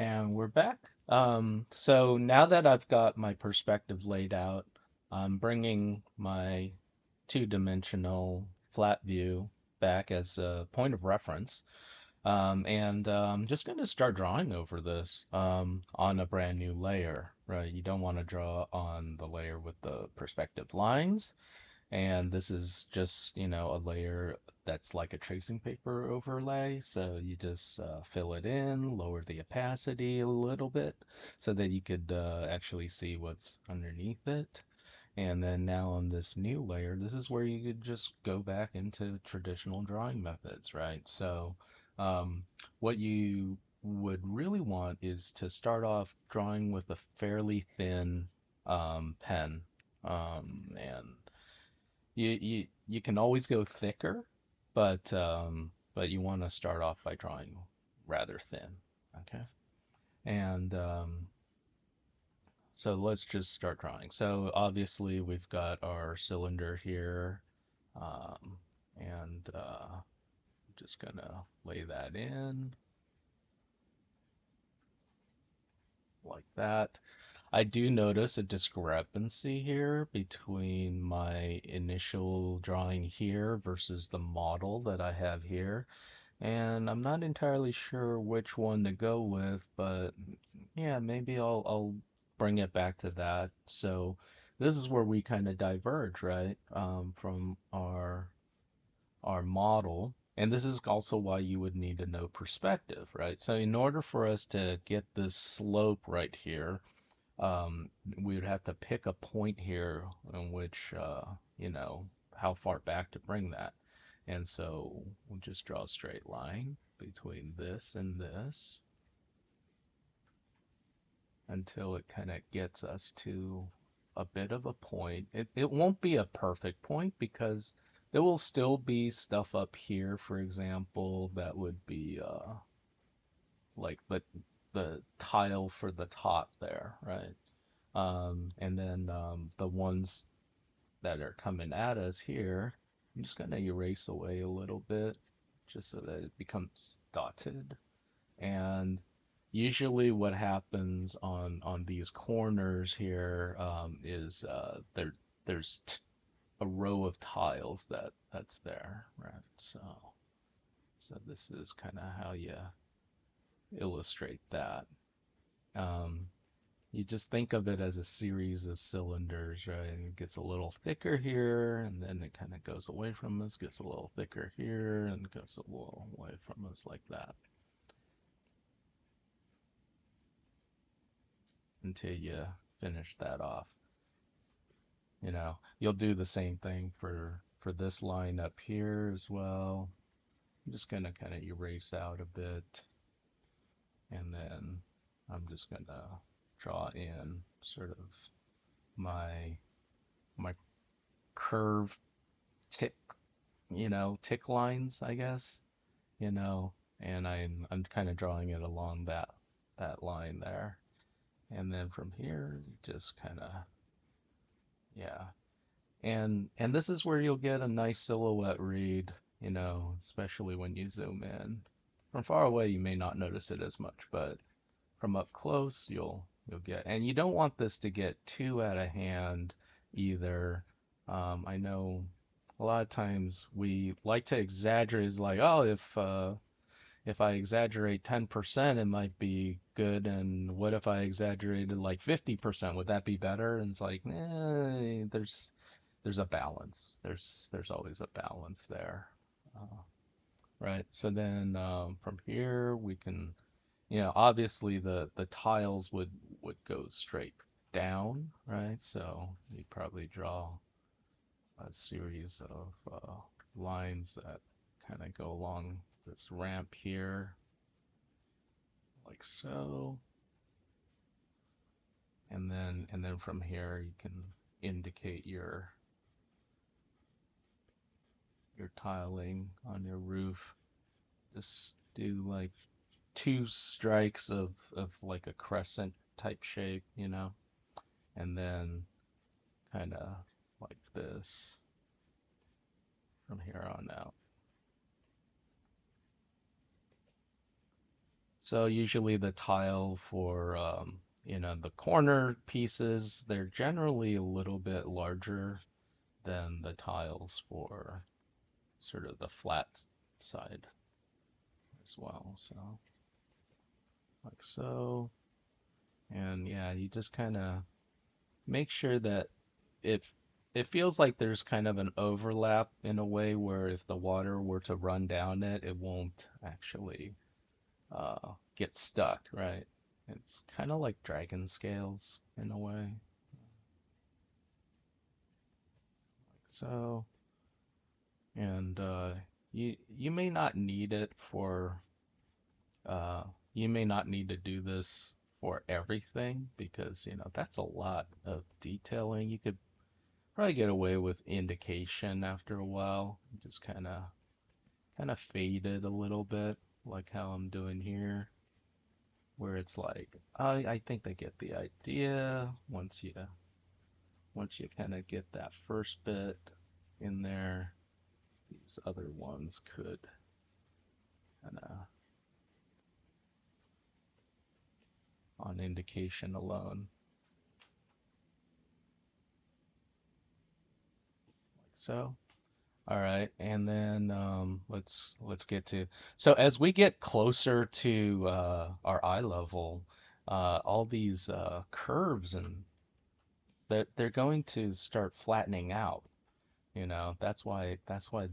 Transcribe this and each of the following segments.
And we're back. So now that I've got my perspective laid out, I'm bringing my two-dimensional flat view back as a point of reference. And I'm just going to start drawing over this on a brand new layer, right? You don't want to draw on the layer with the perspective lines. And this is just, a layer that's like a tracing paper overlay. So you just fill it in, lower the opacity a little bit so that you could actually see what's underneath it. And then now on this new layer, this is where you could just go back into traditional drawing methods, right? So um, what you would really want is to start off drawing with a fairly thin pen. And you can always go thicker, but you want to start off by drawing rather thin. Okay. And so let's just start drawing. So obviously we've got our cylinder here, and I'm just gonna lay that in like that. I do notice a discrepancy here between my initial drawing here versus the model that I have here. And I'm not entirely sure which one to go with, but yeah, maybe I'll bring it back to that. So this is where we kind of diverge, right, from our model. And this is also why you would need to know perspective, right? So in order for us to get this slope right here, we would have to pick a point here in which, how far back to bring that. And so we'll just draw a straight line between this and this until it kind of gets us to a bit of a point. It won't be a perfect point because there will still be stuff up here, for example, that would be like the tile for the top there, right? And then the ones that are coming at us here, I'm just gonna erase away a little bit just so that it becomes dotted. And usually what happens on these corners here is there's a row of tiles that's there, right? So this is kind of how you illustrate that. Um, You just think of it as a series of cylinders, right? And it gets a little thicker here, and then it kind of goes away from us, gets a little thicker here, and goes a little away from us like that until you finish that off. You'll do the same thing for this line up here as well. I'm just gonna kind of erase out a bit, and then I'm just gonna draw in sort of my my curve tick tick lines, I guess, you know, and I'm kind of drawing it along that line there. And then from here, just kind of, yeah. And this is where you'll get a nice silhouette read, especially when you zoom in. From far away, you may not notice it as much, but from up close, you'll get. And you don't want this to get too out of hand either. I know a lot of times we like to exaggerate. It's like, oh, if I exaggerate 10%, it might be good. And what if I exaggerated like 50%? Would that be better? And it's like, there's a balance. There's always a balance there. Right. So then from here we can, obviously the tiles would go straight down, right? So you probably draw a series of lines that kind of go along this ramp here, like so. And then from here you can indicate your tiling on your roof. Just do like two strikes of like a crescent type shape, and then kind of like this from here on out. So usually the tile for the corner pieces, they're generally a little bit larger than the tiles for sort of the flat side as well. So like so. And yeah, you just kind of make sure that if it feels like there's kind of an overlap in a way where if the water were to run down it, it won't actually get stuck, right? It's kind of like dragon scales in a way. Like so, and you may not need it for uh, you may not need to do this for everything because that's a lot of detailing. You could probably get away with indication after a while. Just kind of fade it a little bit, like how I'm doing here, where it's like I think they get the idea once you kind of get that first bit in there, these other ones could kind of on indication alone, like so. All right, and then let's get to so as we get closer to our eye level, all these curves and they're going to start flattening out. That's why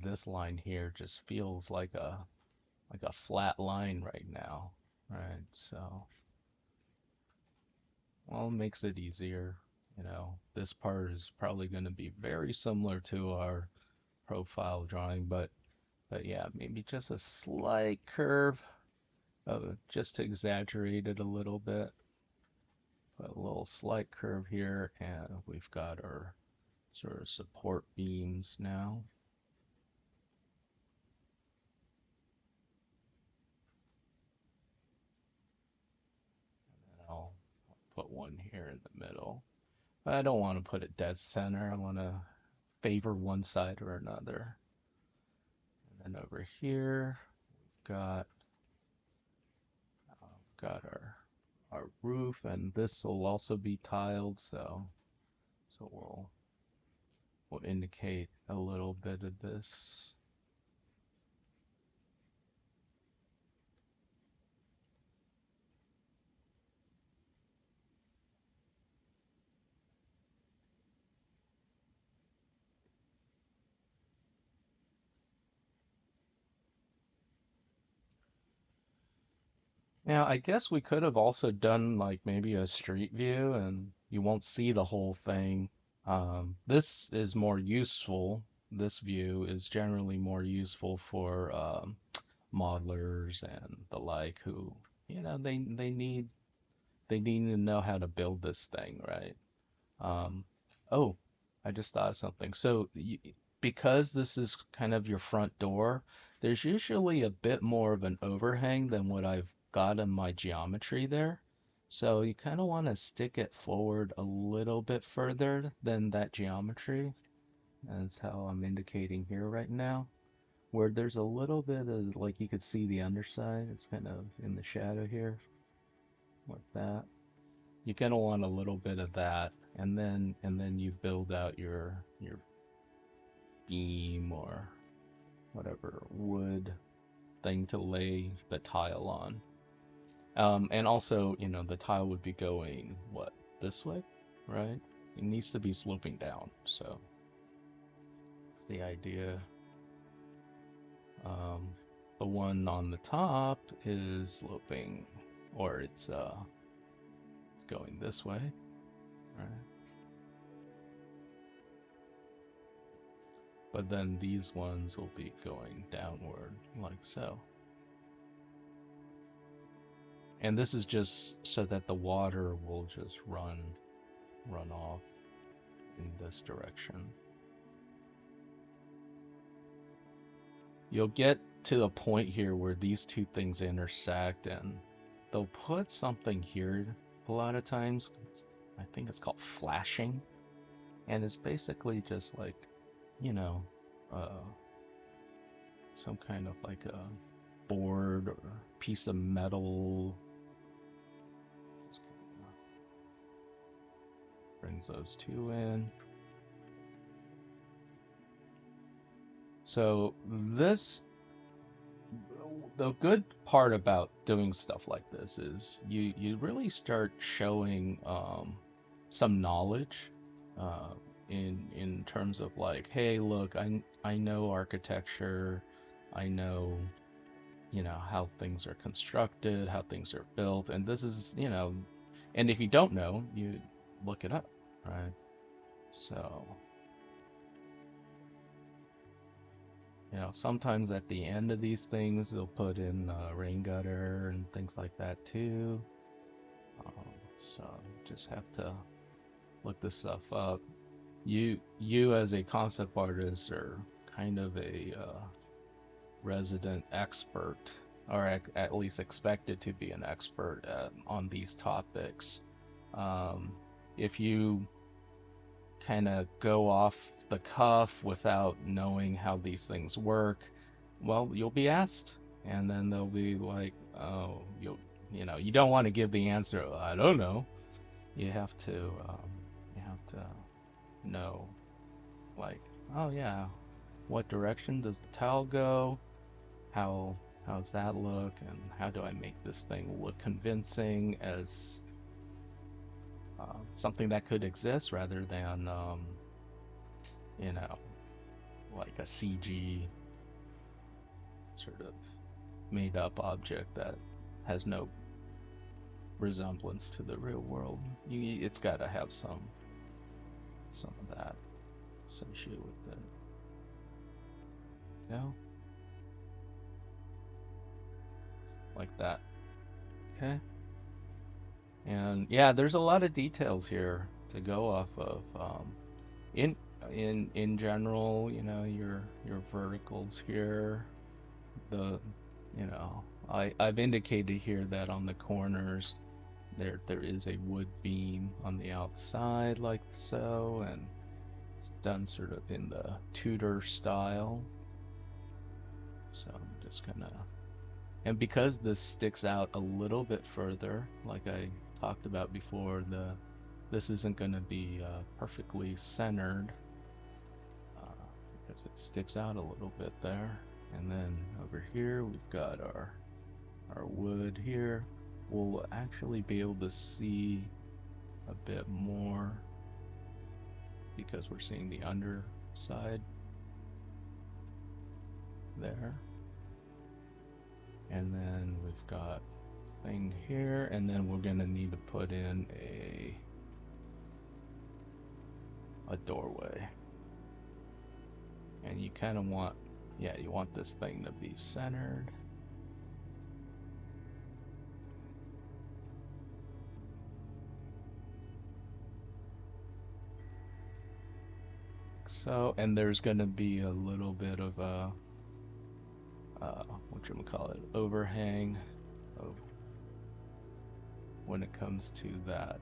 this line here just feels like a flat line right now, right? So, well, it makes it easier. This part is probably going to be very similar to our profile drawing, but yeah, maybe just a slight curve, just to exaggerate it a little bit. Put a little slight curve here, and we've got our sort of support beams now. And I'll put one here in the middle. But I don't want to put it dead center. I want to favor one side or another. And then over here, got got our roof, and this will also be tiled, so we'll indicate a little bit of this. Now, I guess we could have also done like maybe a street view and you won't see the whole thing. This is more useful. This view is generally more useful for modelers and the like who, they need to know how to build this thing, right? Um, oh, I just thought of something. So, because this is kind of your front door, there's usually a bit more of an overhang than what I've got in my geometry there. So you kind of want to stick it forward a little bit further than that geometry. That's how I'm indicating here right now. Where there's a little bit of, like you could see the underside, it's kind of in the shadow here, like that. You're gonna want a little bit of that, and then you build out your beam or whatever wood thing to lay the tile on. And also, the tile would be going what, this way, right? It needs to be sloping down, so that's the idea. Um, the one on the top is sloping, or it's going this way, right? But then these ones will be going downward like so. And this is just so that the water will just run off in this direction. You'll get to the point here where these two things intersect and they'll put something here a lot of times. I think it's called flashing. And it's basically just like, you know, uh, some kind of like a board or piece of metal. Just brings those two in. So this, the good part about doing stuff like this is you really start showing some knowledge uh, in terms of like, hey, look, I know architecture, I know how things are constructed, how things are built, and this is and if you don't know, you look it up, right? So sometimes at the end of these things, they'll put in rain gutter and things like that too. So just have to look this stuff up. You as a concept artist are kind of a resident expert, or at least expected to be an expert on these topics. Um, if you kind of go off the cuff without knowing how these things work, well, you'll be asked, and then they'll be like, "Oh, you don't want to give the answer. I don't know." You have to, you have to know, like, "Oh yeah, what direction does the towel go? How how's that look? And how do I make this thing look convincing as something that could exist rather than, you know, like a CG sort of made up object that has no resemblance to the real world. It's got to have some of that associated with it. Like that. Okay. And yeah, there's a lot of details here to go off of. In in general, your verticals here, the I've indicated here that on the corners there is a wood beam on the outside like so, and it's done sort of in the Tudor style. So I'm just gonna, and because this sticks out a little bit further, like I talked about before, this isn't going to be perfectly centered because it sticks out a little bit there. And then over here we've got our wood here. We'll actually be able to see a bit more because we're seeing the underside there. And then we've got thing here, and then we're gonna need to put in a doorway. And you kind of want, yeah, you want this thing to be centered. So, and there's gonna be a little bit of a whatchamacallit, overhang of when it comes to that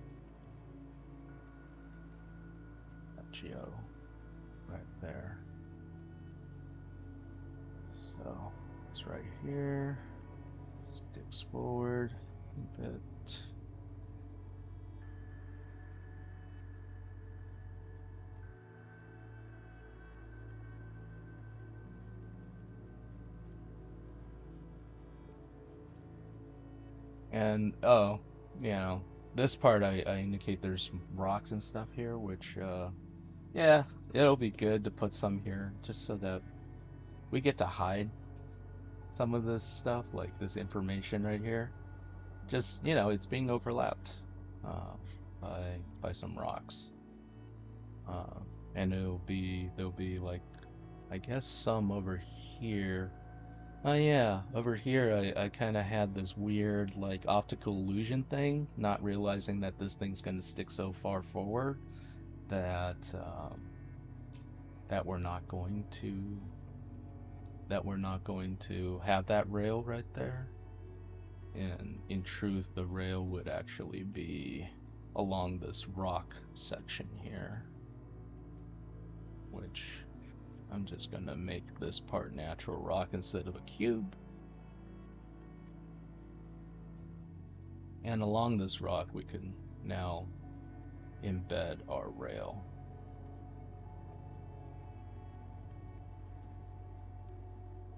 geo right there. So it's right here, sticks forward a bit. And oh, this part I indicate there's rocks and stuff here, which yeah, it'll be good to put some here just so that we get to hide some of this stuff, like this information right here. Just, it's being overlapped uh, by some rocks. Uh, and there'll be like, I guess some over here. Oh yeah, over here I kind of had this weird like optical illusion thing, not realizing that this thing's gonna stick so far forward that that we're not going to have that rail right there. And in truth, the rail would actually be along this rock section here, which I'm just gonna make this part natural rock instead of a cube. And along this rock, we can now embed our rail.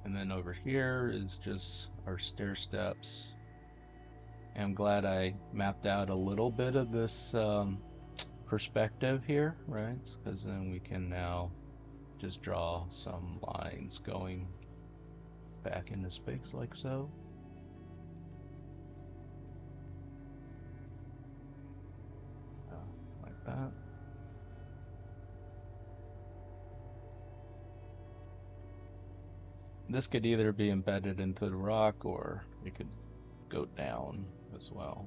And then over here is just our stair steps. And I'm glad I mapped out a little bit of this perspective here, right? Because then we can now just draw some lines going back into space like so. Like that. This could either be embedded into the rock or it could go down as well.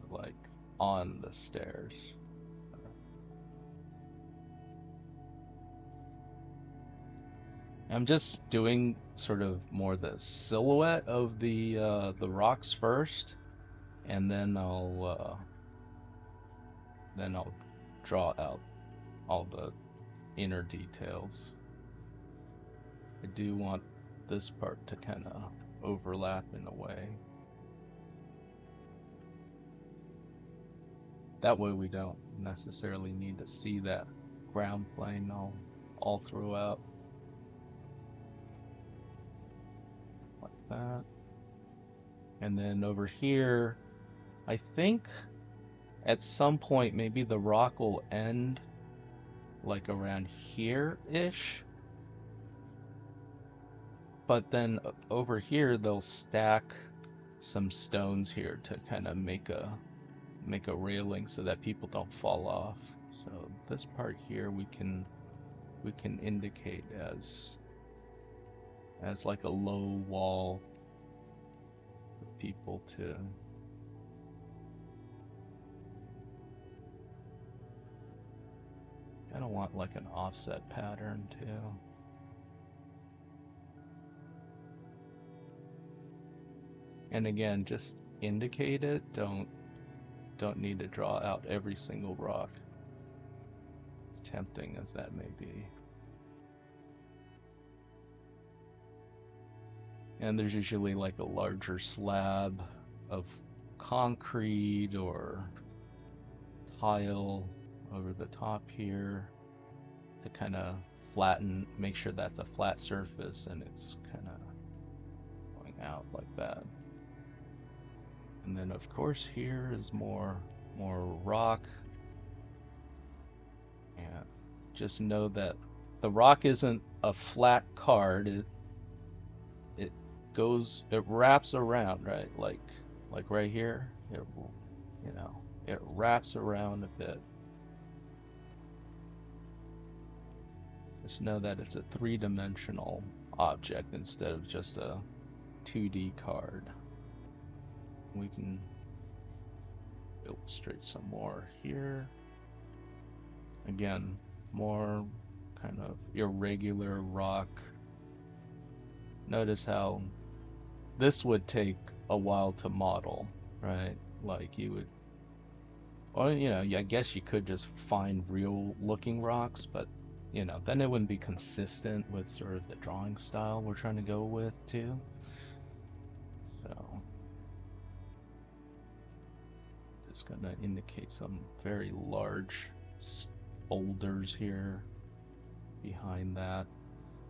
Like on the stairs. I'm just doing sort of more the silhouette of the rocks first, and then I'll draw out all the inner details. I do want this part to kind of overlap in a way. That way we don't necessarily need to see that ground plane all throughout. Like that. And then over here, I think at some point maybe the rock will end like around here-ish. But then over here they'll stack some stones here to kind of make a railing so that people don't fall off. So this part here we can indicate as like a low wall for people to kind of want like an offset pattern too. And again, just indicate it. Don't need to draw out every single rock, as tempting as that may be. And there's usually like a larger slab of concrete or tile over the top here to kind of flatten, make sure that's a flat surface and it's kind of going out like that. And then of course here is more rock. And just know that the rock isn't a flat card. It wraps around, right? Like right here, it wraps around a bit. Just know that it's a three-dimensional object instead of just a 2D card. We can illustrate some more here. Again, more kind of irregular rock. Notice how this would take a while to model, right? Like you would, or I guess you could just find real looking rocks, but then it wouldn't be consistent with sort of the drawing style we're trying to go with too. So just gonna indicate some very large boulders here behind that.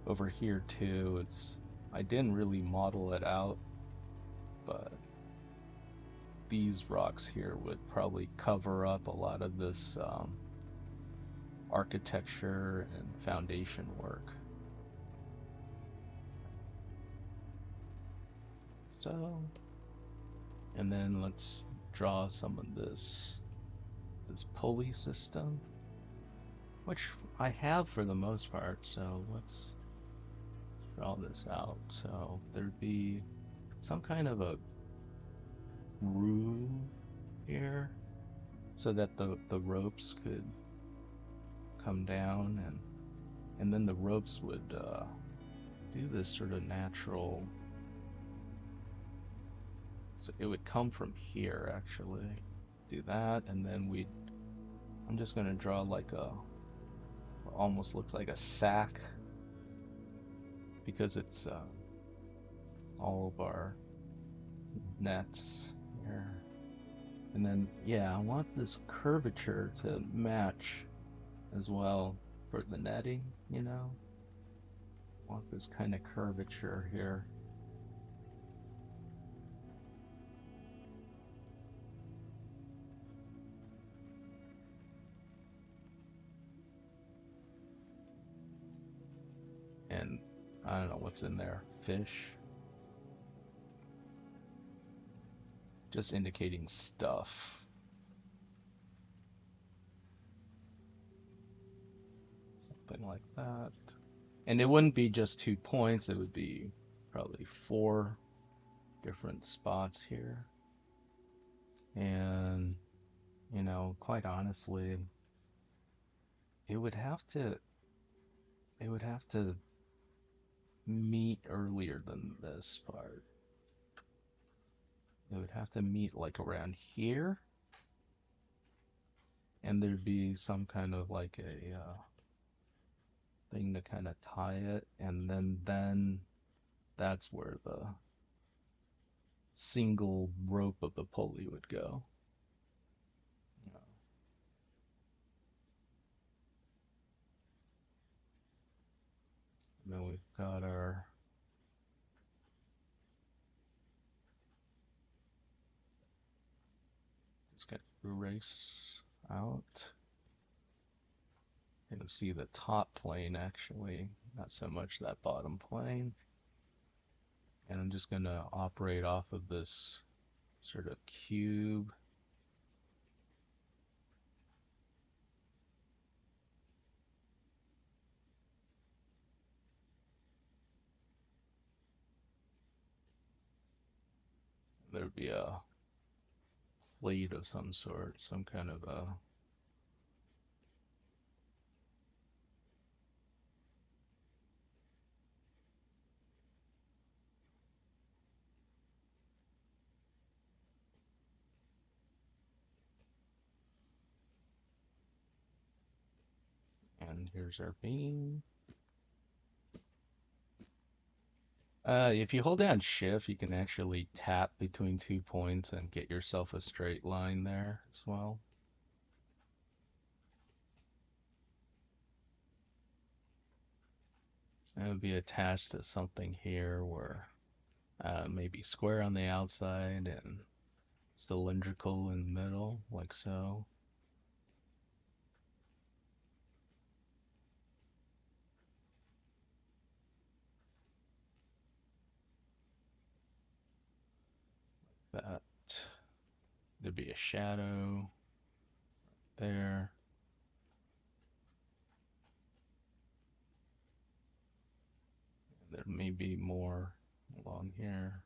Over here too, I didn't really model it out, but these rocks here would probably cover up a lot of this architecture and foundation work. So, and then let's draw some of this pulley system, which I have for the most part, so let's draw this out. So there'd be some kind of a groove here so that the ropes could come down, and then the ropes would do this sort of natural, so it would come from here actually, do that, and then I'm just gonna draw like almost looks like a sack, because it's all of our nets here. And then, yeah, I want this curvature to match as well for the netting, you know? I want this kind of curvature here. And I don't know what's in there. Fish. Just indicating stuff. Something like that. And it wouldn't be just 2 points, it would be probably 4 different spots here. And, quite honestly, it would have to it would have to meet earlier than this part. It would have to meet like around here, and there'd be some kind of like a thing to kind of tie it, and then that's where the single rope of the pulley would go. You know. And then we've got our just gonna erase out. And see the top plane actually, not so much that bottom plane. And I'm just gonna operate off of this sort of cube. There'd be a plate of some sort, some kind of a and here's our beam. If you hold down shift, you can actually tap between 2 points and get yourself a straight line there as well. And it would be attached to something here where maybe square on the outside and cylindrical in the middle, like so. That there'd be a shadow there. There may be more along here.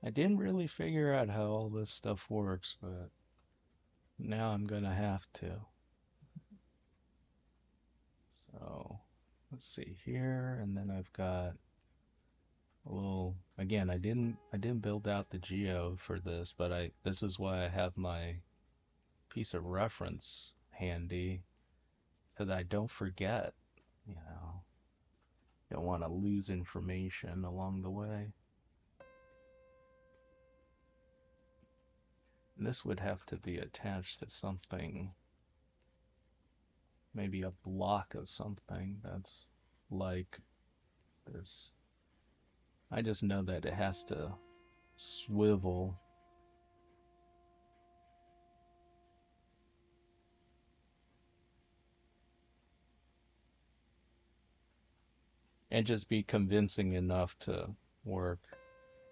I didn't really figure out how all this stuff works, but now I'm gonna have to. So let's see here, and then I've got a little. Again, I didn't build out the geo for this, but this is why I have my piece of reference handy so that I don't forget. You know, don't want to lose information along the way. And this would have to be attached to something, maybe a block of something that's like this. I just know that it has to swivel and just be convincing enough to work.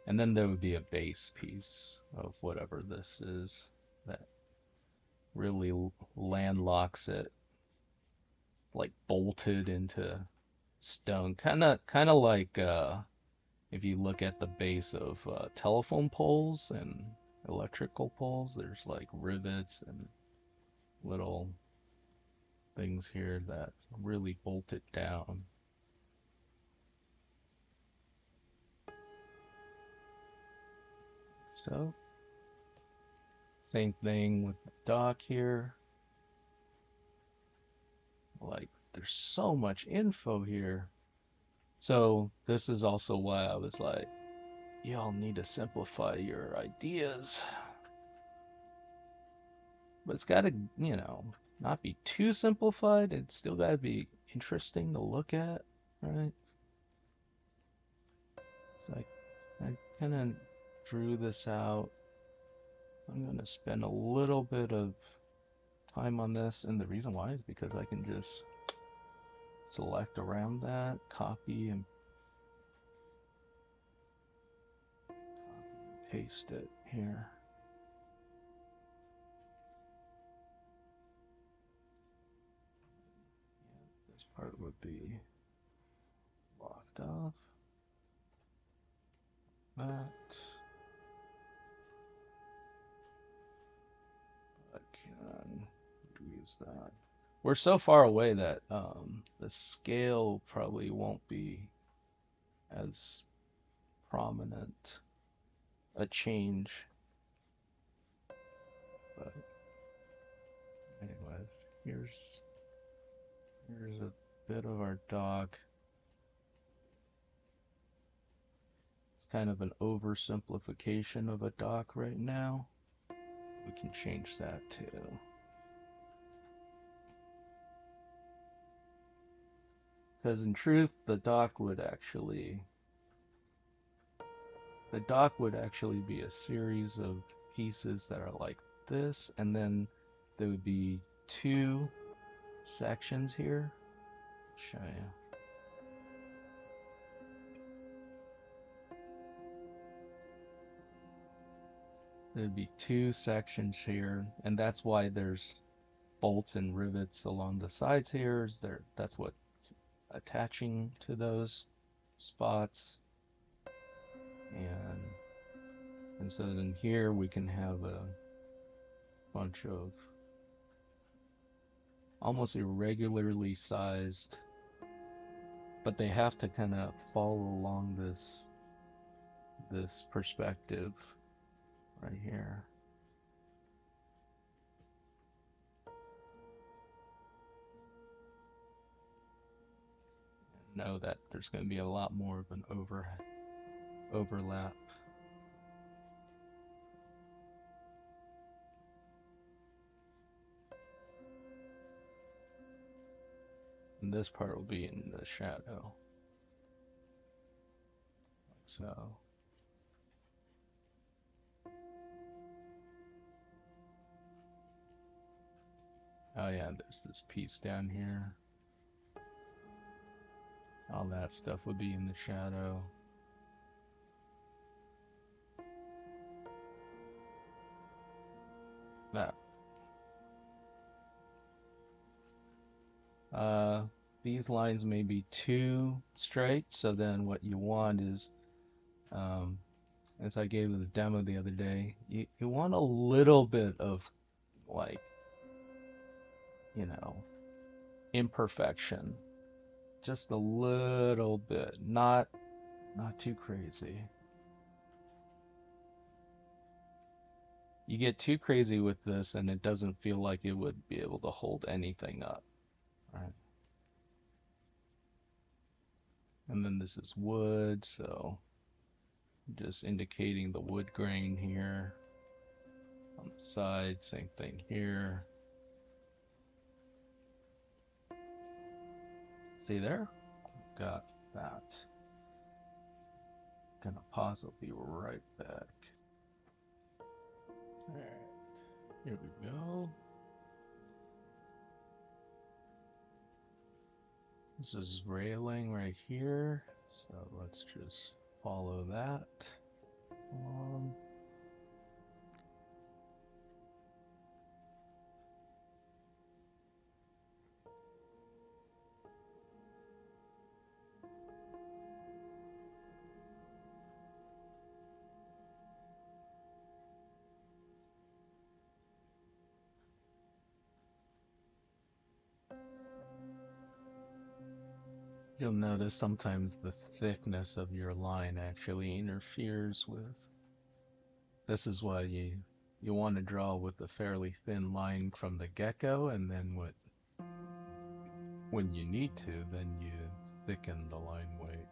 And then there would be a base piece of whatever this is that really landlocks it, like bolted into stone. Kind of like if you look at the base of telephone poles and electrical poles. There's like rivets and little things here that really bolt it down. So, same thing with the dock here. Like, there's so much info here. So, this is also why I was like, y'all need to simplify your ideas. But it's got to, not be too simplified. It's still got to be interesting to look at, right? So I kind of drew this out. I'm going to spend a little bit of time on this, and the reason why is because I can just select around that, copy and paste it here. Yeah, this part would be locked off. That I can use that. We're so far away that the scale probably won't be as prominent a change. But anyways, here's a bit of our dock. It's kind of an oversimplification of a dock right now. We can change that too. Because in truth, the dock would actually be a series of pieces that are like this, and then there would be two sections here. Show you. There'd be two sections here, and that's why there's bolts and rivets along the sides here. That's what's attaching to those spots. And so then here we can have a bunch of almost irregularly sized, but they have to kind of follow along this perspective right here. And know that there's going to be a lot more of an overlap. And this part will be in the shadow. Like so. Oh yeah, there's this piece down here. All that stuff would be in the shadow. That. These lines may be too straight, so then what you want is, as I gave the demo the other day, you want a little bit of like, imperfection. Just a little bit, not too crazy. You get too crazy with this and it doesn't feel like it would be able to hold anything up, right? And then this is wood, so just indicating the wood grain here. On the side, same thing here. See there? Got that. Gonna pause, I'll be right back. Alright, here we go. This is railing right here, so let's just follow that. You'll notice sometimes the thickness of your line actually interferes with. This is why you want to draw with a fairly thin line from the get-go, and then when you need to, then you thicken the line weight.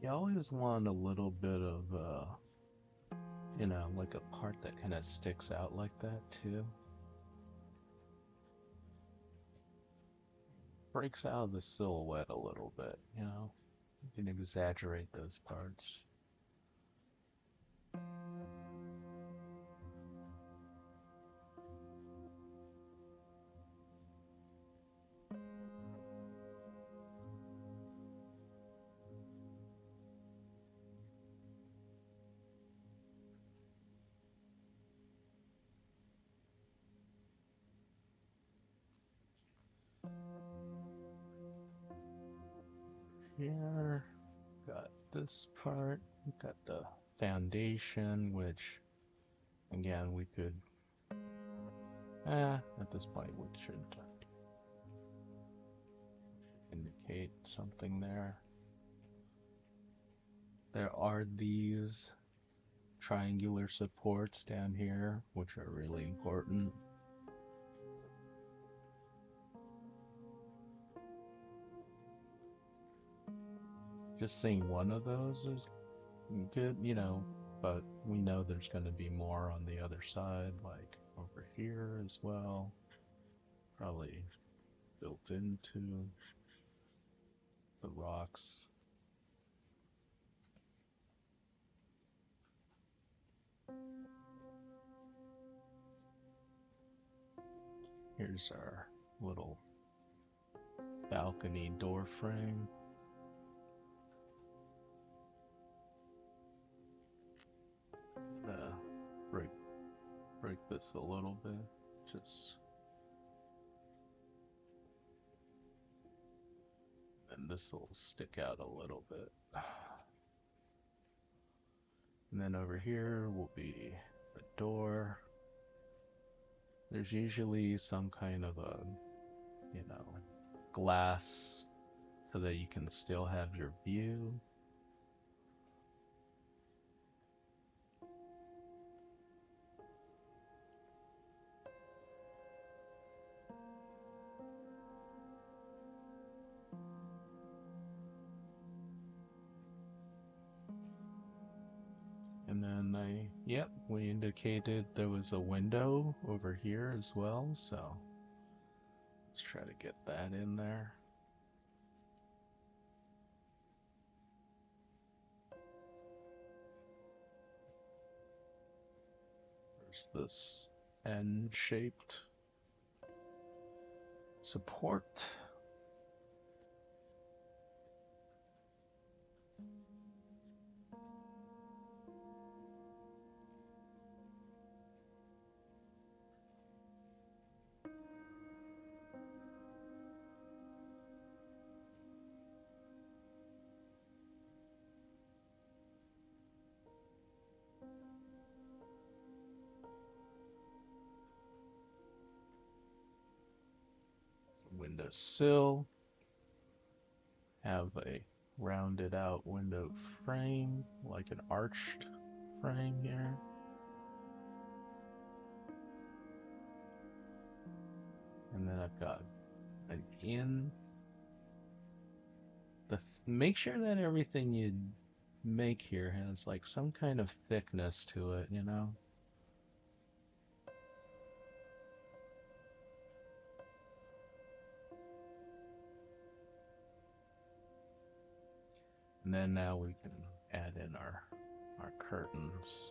You always want a little bit of like a part that kind of sticks out like that too. Breaks out of the silhouette a little bit, you know. You can exaggerate those parts. Here, got this part, got the foundation, which again we could, at this point we should indicate something there. There are these triangular supports down here, which are really important. Just seeing one of those is good, but we know there's going to be more on the other side, like over here as well. Probably built into the rocks. Here's our little balcony door frame. Break break this a little bit, just and this will stick out a little bit. And then over here will be the door. There's usually some kind of a, glass so that you can still have your view. And then yep, we indicated there was a window over here as well, so let's try to get that in there. There's this N-shaped support. Windowsill. Have a rounded out window frame, like an arched frame here. And then I've got an in. Make sure that everything you make here has like some kind of thickness to it, And then now we can add in our curtains.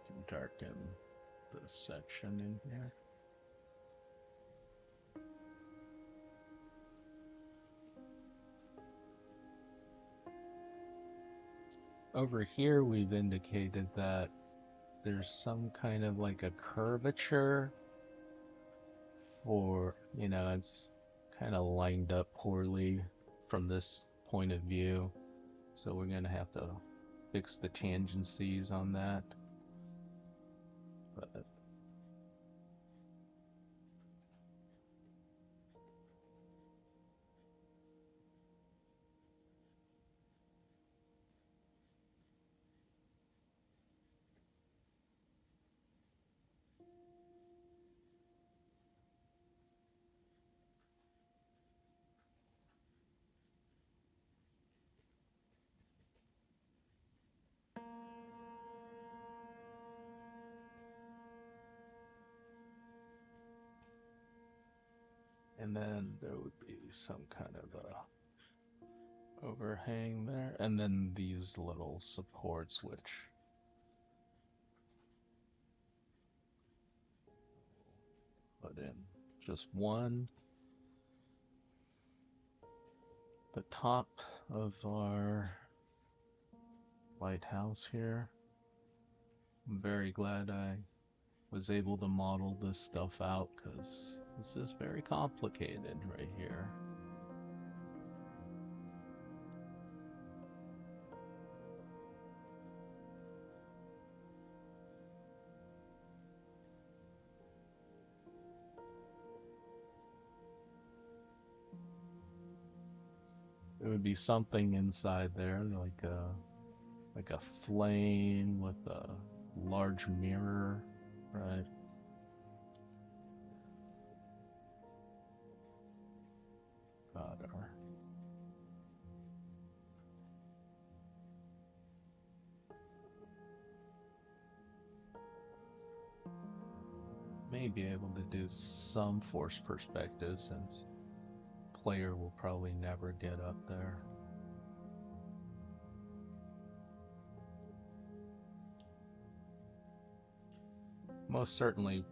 We can darken this section in here. Over here we've indicated that there's some kind of like a curvature for, it's kind of lined up poorly from this point of view. So we're gonna have to fix the tangencies on that. But and then there would be some kind of a overhang there, and then these little supports which put in just one. The top of our lighthouse here. I'm very glad I was able to model this stuff out because this is very complicated right here. There would be something inside there, like a flame with a large mirror, right? Got her. May be able to do some force perspective since player will probably never get up there. Most certainly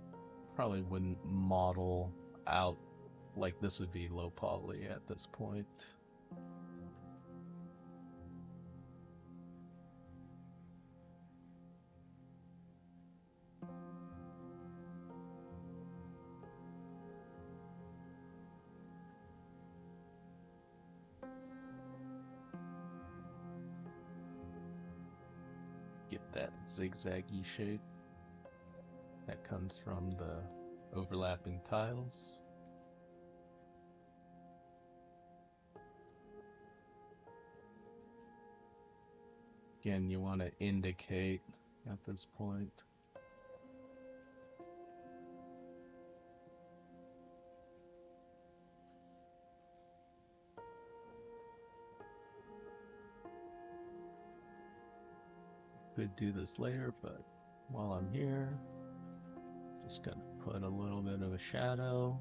probably wouldn't model out like this would be low poly at this point. Get that zigzaggy shape that comes from the overlapping tiles. Again, you want to indicate at this point. Could do this later, but while I'm here, just gonna put a little bit of a shadow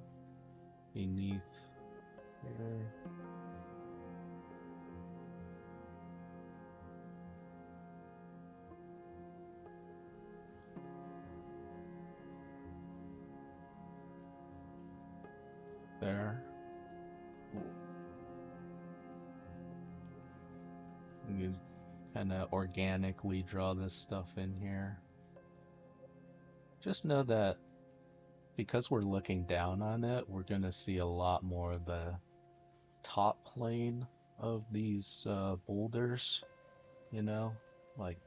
beneath here. There. Cool. You can kind of organically draw this stuff in here. Just know that because we're looking down on it, we're going to see a lot more of the top plane of these boulders, like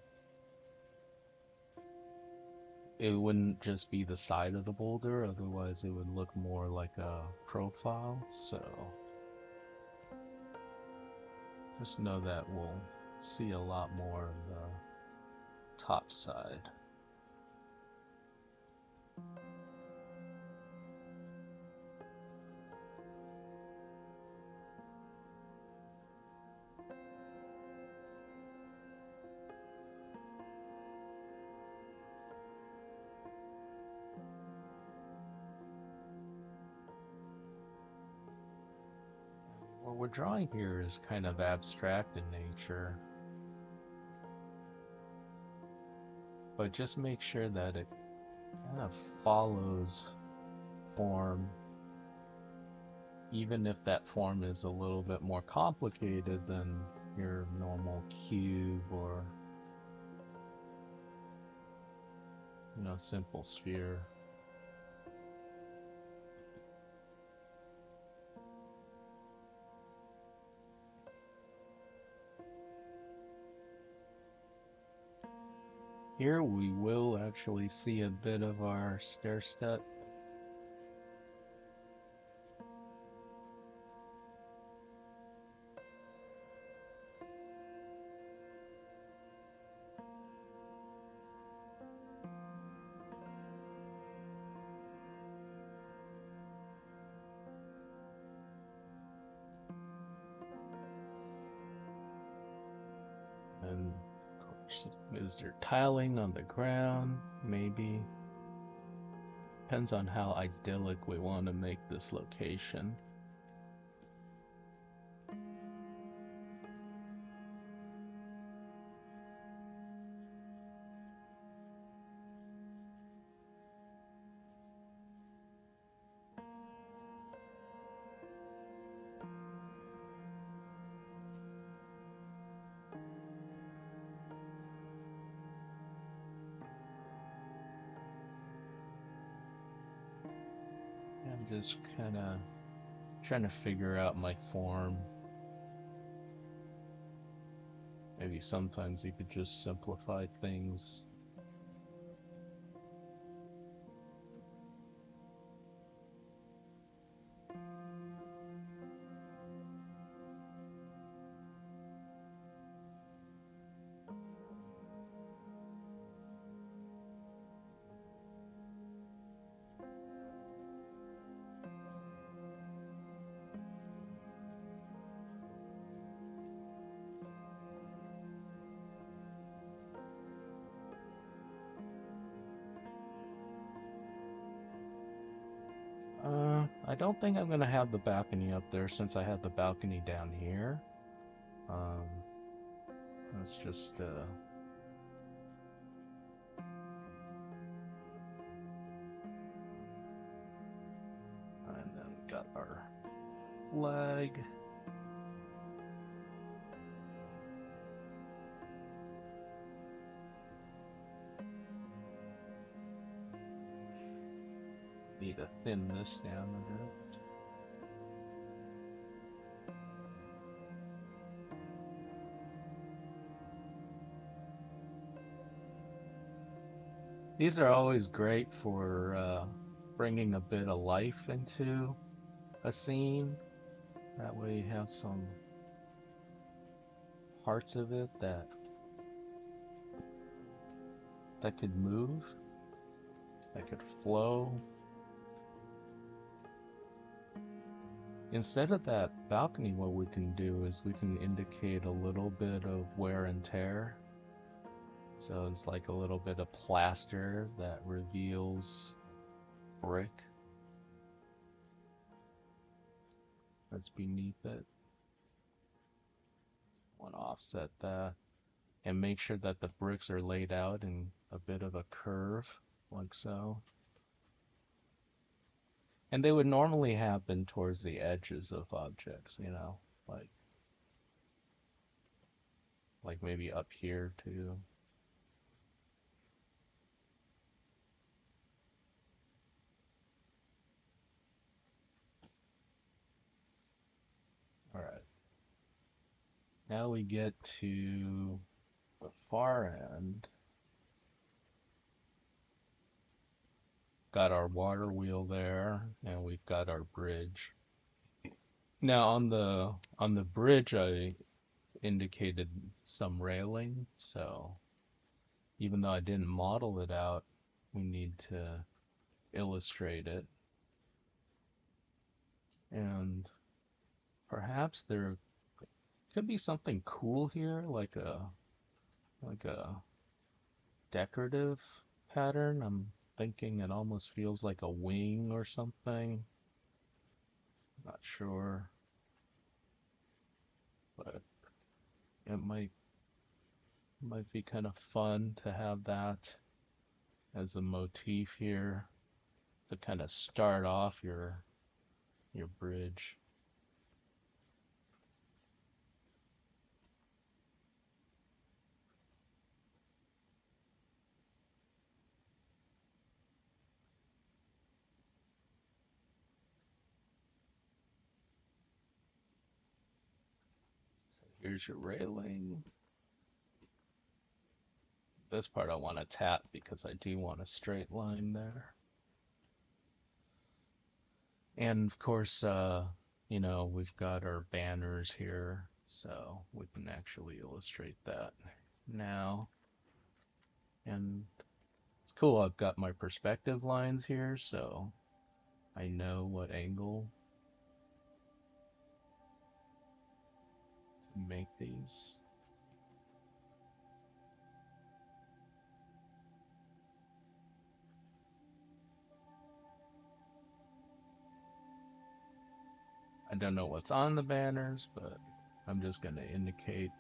it wouldn't just be the side of the boulder, otherwise it would look more like a profile. So just know that we'll see a lot more of the top side. What we're drawing here is kind of abstract in nature, but just make sure that it kind of follows form, even if that form is a little bit more complicated than your normal cube or simple sphere. Here we will actually see a bit of our stair step. And of course, is there tiling on the ground? Maybe. Depends on how idyllic we want to make this location. I'm just kind of trying to figure out my form. Maybe sometimes you could just simplify things. I don't think I'm gonna have the balcony up there since I have the balcony down here. Um, let's just and then we got our flag. Need to thin this down a bit. These are always great for bringing a bit of life into a scene. That way you have some parts of it that could move, that could flow. Instead of that balcony, what we can do is we can indicate a little bit of wear and tear. So it's like a little bit of plaster that reveals brick that's beneath it. Want to offset that and make sure that the bricks are laid out in a bit of a curve, like so. And they would normally happen towards the edges of objects, like maybe up here too. All right. Now we get to the far end. Got our water wheel there, and we've got our bridge. Now on the bridge, I indicated some railing, so even though I didn't model it out, we need to illustrate it. And perhaps there could be something cool here, like a decorative pattern. I'm thinking it almost feels like a wing or something. Not sure, but it might be kind of fun to have that as a motif here to kind of start off your bridge. Here's your railing. This part I want to tap because I do want a straight line there. And of course, you know, we've got our banners here, so we can actually illustrate that now. And it's cool, I've got my perspective lines here, so I know what angle to make these. I don't know what's on the banners, but I'm just going to indicate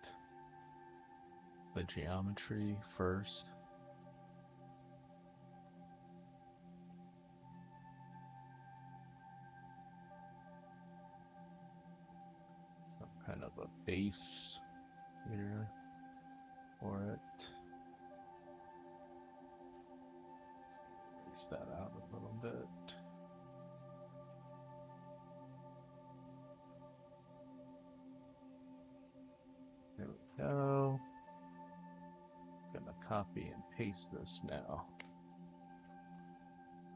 the geometry first. Some kind of a base here for it. Erase that out a little bit. There we go. Gonna copy and paste this now.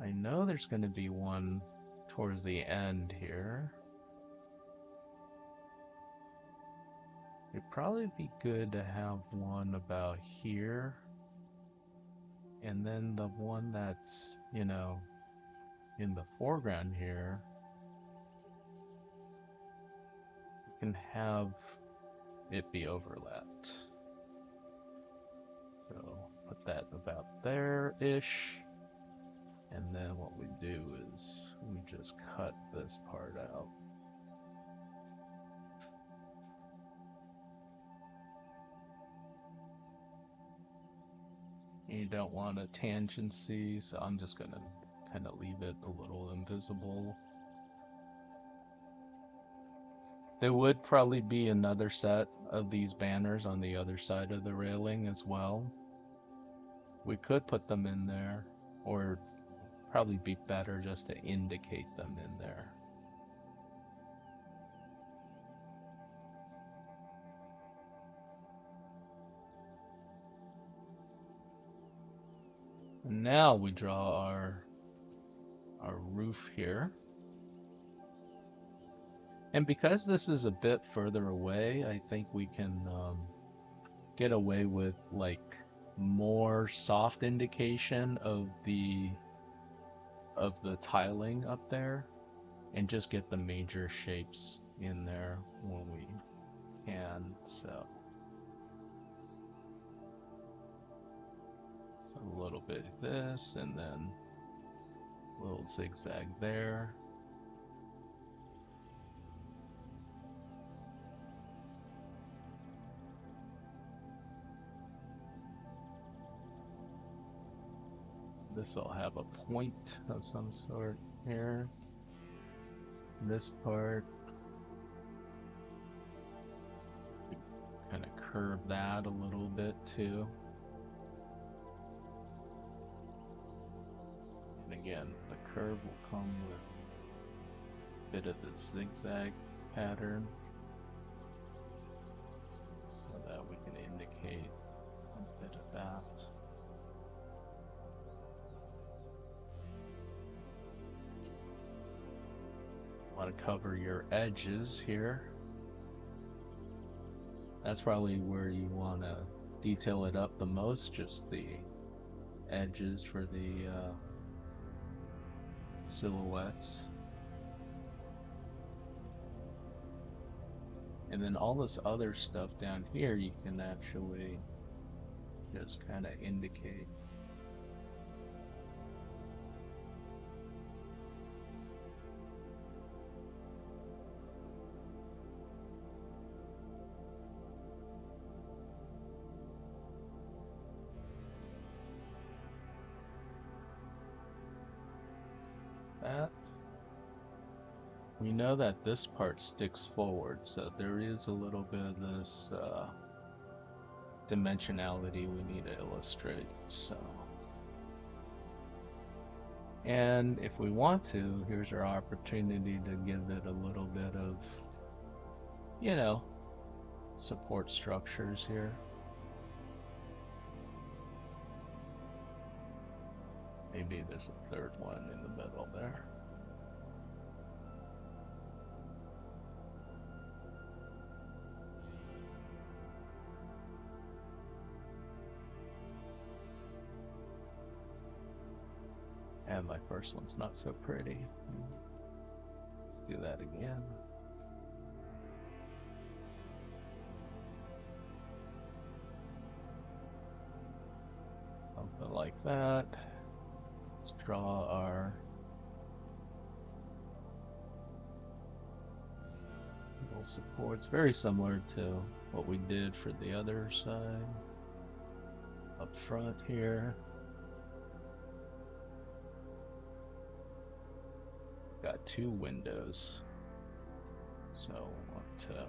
I know there's gonna be one towards the end here. It'd probably be good to have one about here, and then the one that's, you know, in the foreground here, you can have it be overlapped. So put that about there-ish. And then what we do is we just cut this part out. You don't want a tangency, so I'm just gonna kind of leave it a little invisible. There would probably be another set of these banners on the other side of the railing as well. We could put them in there, or probably be better just to indicate them in there. And now we draw our roof here. And because this is a bit further away, I think we can get away with like more soft indication of the tiling up there, and just get the major shapes in there when we can. So a little bit of this, and then a little zigzag there. This will have a point of some sort here. This part, kind of curve that a little bit too. And again, the curve will come with a bit of the zigzag pattern, so that we can indicate a bit of that. Want to cover your edges here. That's probably where you want to detail it up the most, just the edges for the silhouettes. And then all this other stuff down here you can actually just kind of indicate. That. We know that this part sticks forward, so there is a little bit of this dimensionality we need to illustrate. So, and if we want to, here's our opportunity to give it a little bit of, you know, support structures here. Maybe there's a third one in the middle there. And my first one's not so pretty. Let's do that again. Something like that. Let's draw our little supports. Very similar to what we did for the other side. Up front here. Got two windows. So I want to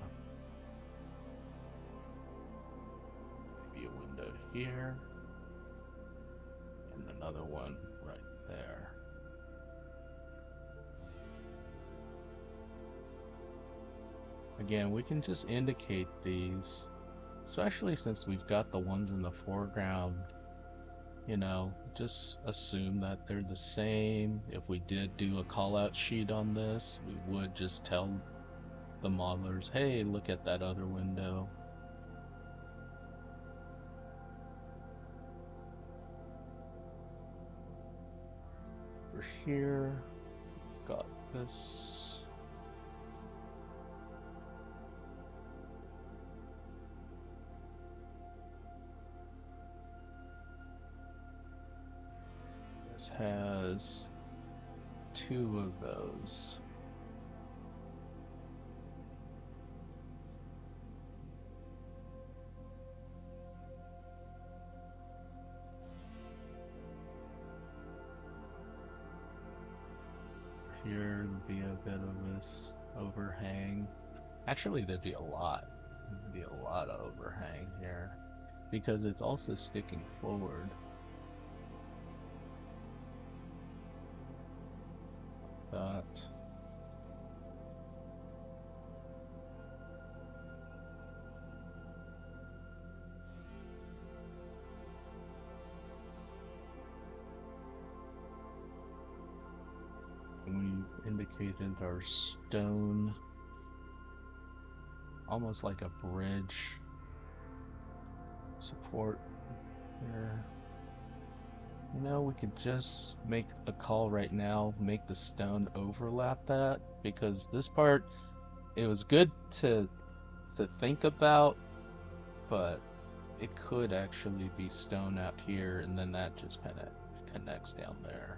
maybe a window here. And another one right there. Again, we can just indicate these, especially since we've got the ones in the foreground, you know, just assume that they're the same. If we did do a call out sheet on this, we would just tell the modelers, hey, look at that other window. For here, we've got this. This has two of those. Here would be a bit of this overhang. Actually, there'd be a lot. There'd be a lot of overhang here because it's also sticking forward. That. We've indicated our stone almost like a bridge support here. You know, we could just make a call right now, make the stone overlap that, because this part, it was good to think about, but it could actually be stone out here, and then that just kind of connects down there.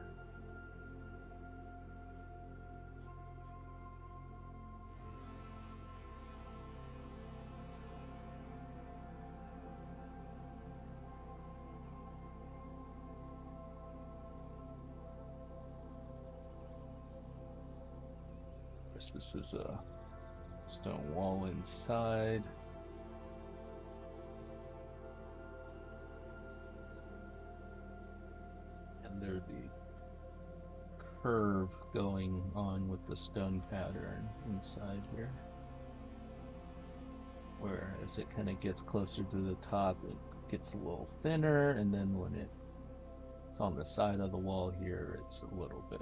This is a stone wall inside. And there'd be curve going on with the stone pattern inside here. Where as it kind of gets closer to the top, it gets a little thinner, and then when it's on the side of the wall here, it's a little bit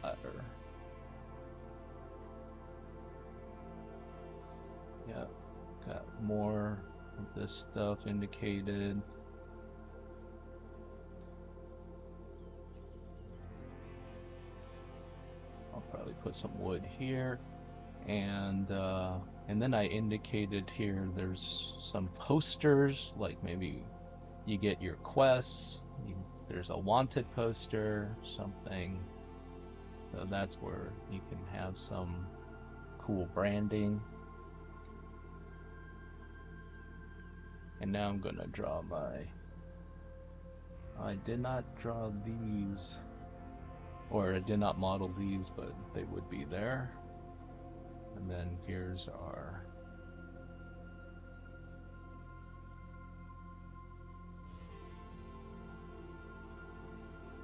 flatter. Yeah, got more of this stuff indicated. I'll probably put some wood here, and then I indicated here there's some posters, like maybe you get your quests, there's a wanted poster, something. So that's where you can have some cool branding. And now I'm gonna draw I did not draw these, or I did not model these, but they would be there. And then here's our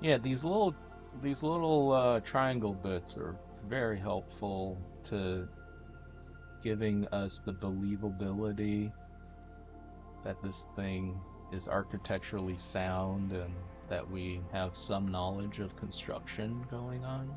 these little triangle bits are very helpful to giving us the believability that this thing is architecturally sound and that we have some knowledge of construction going on.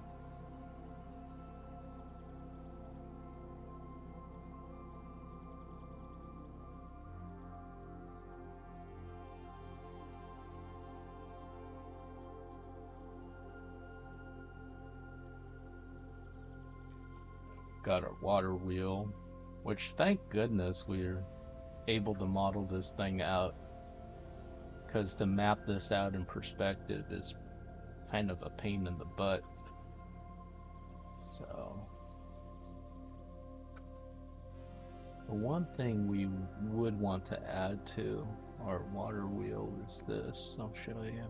Got our water wheel, which thank goodness we're able to model this thing out, because to map this out in perspective is kind of a pain in the butt. So the one thing we would want to add to our water wheel is this. I'll show you.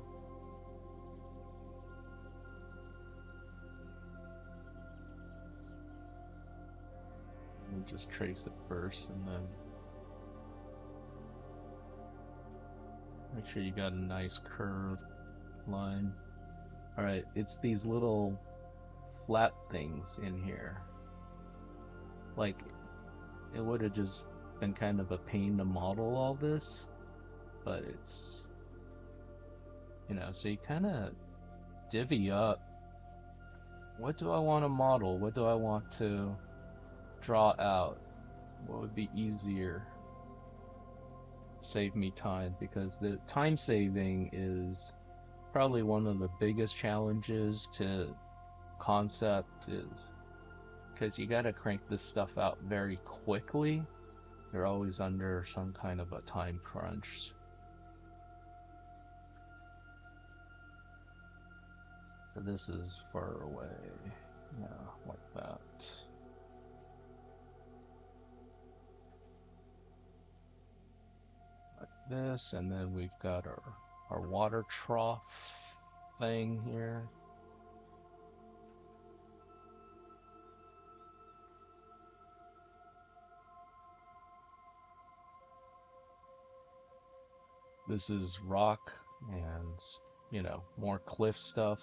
We'll just trace it first and then make sure you got a nice curved line. Alright, it's these little flat things in here. Like, it would have just been kind of a pain to model all this, but it's, so you kind of divvy up, what do I want to model? What do I want to draw out? What would be easier? Save me time, because the time saving is probably one of the biggest challenges to concept, is because you got to crank this stuff out very quickly. You're always under some kind of a time crunch. So this is far away. Yeah, like that. Like this, and then we've got our water trough thing here. This is rock and, more cliff stuff.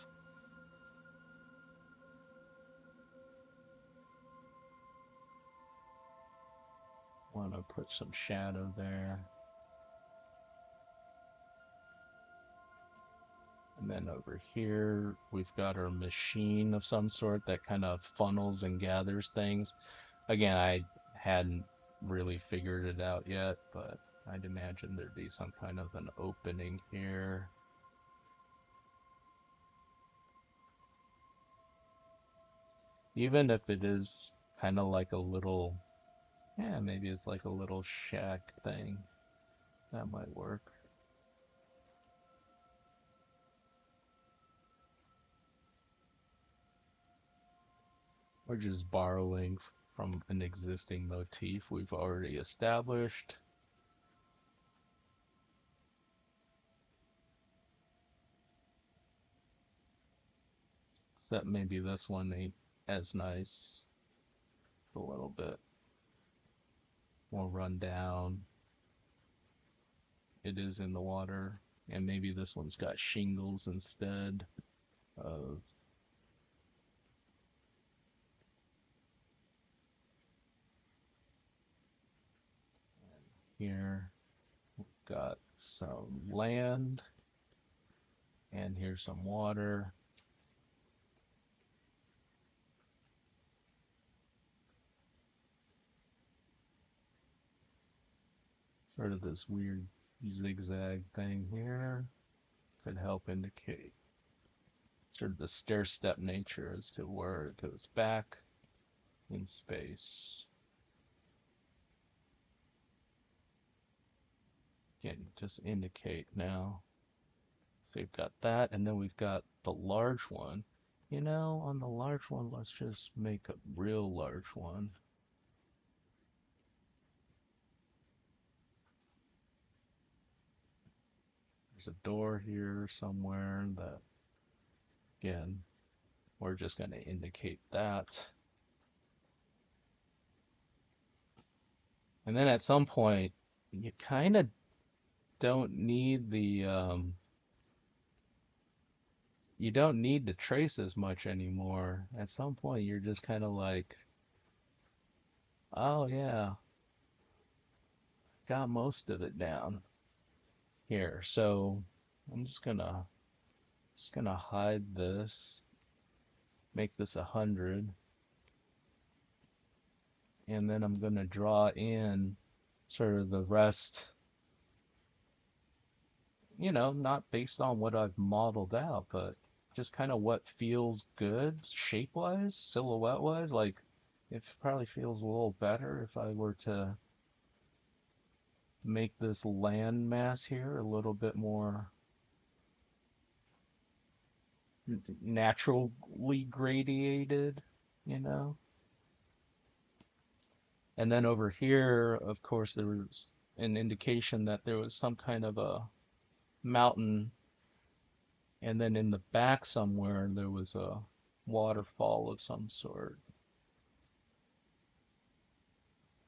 Want to put some shadow there. And then over here, we've got our machine of some sort that kind of funnels and gathers things. Again, I hadn't really figured it out yet, but I'd imagine there'd be some kind of an opening here. Even if it is kind of like a little, yeah, maybe it's like a little shack thing. That might work. We're just borrowing from an existing motif we've already established. Except maybe this one ain't as nice. It's a little bit more run down. It is in the water, and maybe this one's got shingles instead of. Here we've got some land, and here's some water. Sort of this weird zigzag thing here could help indicate sort of the stair-step nature as to where it goes back in space. Again, just indicate now. So we've got that, and then we've got the large one. On the large one, let's just make a real large one. There's a door here somewhere that, again, we're just going to indicate that. And then at some point, you kind of don't need you don't need to trace as much anymore. At some point, you're just kind of like, Oh yeah, got most of it down here. So I'm just gonna hide this, make this 100, and then I'm gonna draw in sort of the rest, not based on what I've modeled out, but just kind of what feels good shape-wise, silhouette-wise. Like, it probably feels a little better if I were to make this land mass here a little bit more naturally gradiated, you know? And then over here, of course, there was an indication that there was some kind of a mountain, and then in the back somewhere there was a waterfall of some sort.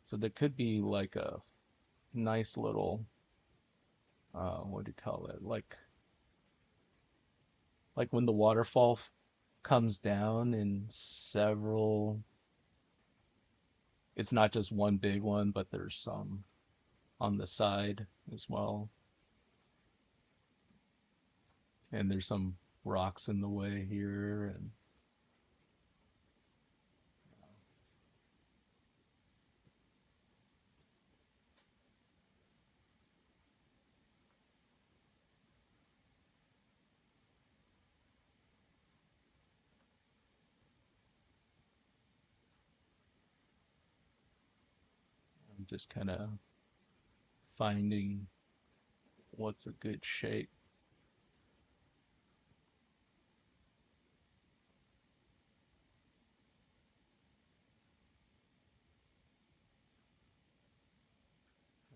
So there could be like a nice little, what do you call it? Like when the waterfall comes down in several, it's not just one big one, but there's some on the side as well. And there's some rocks in the way here, and I'm just kind of finding what's a good shape.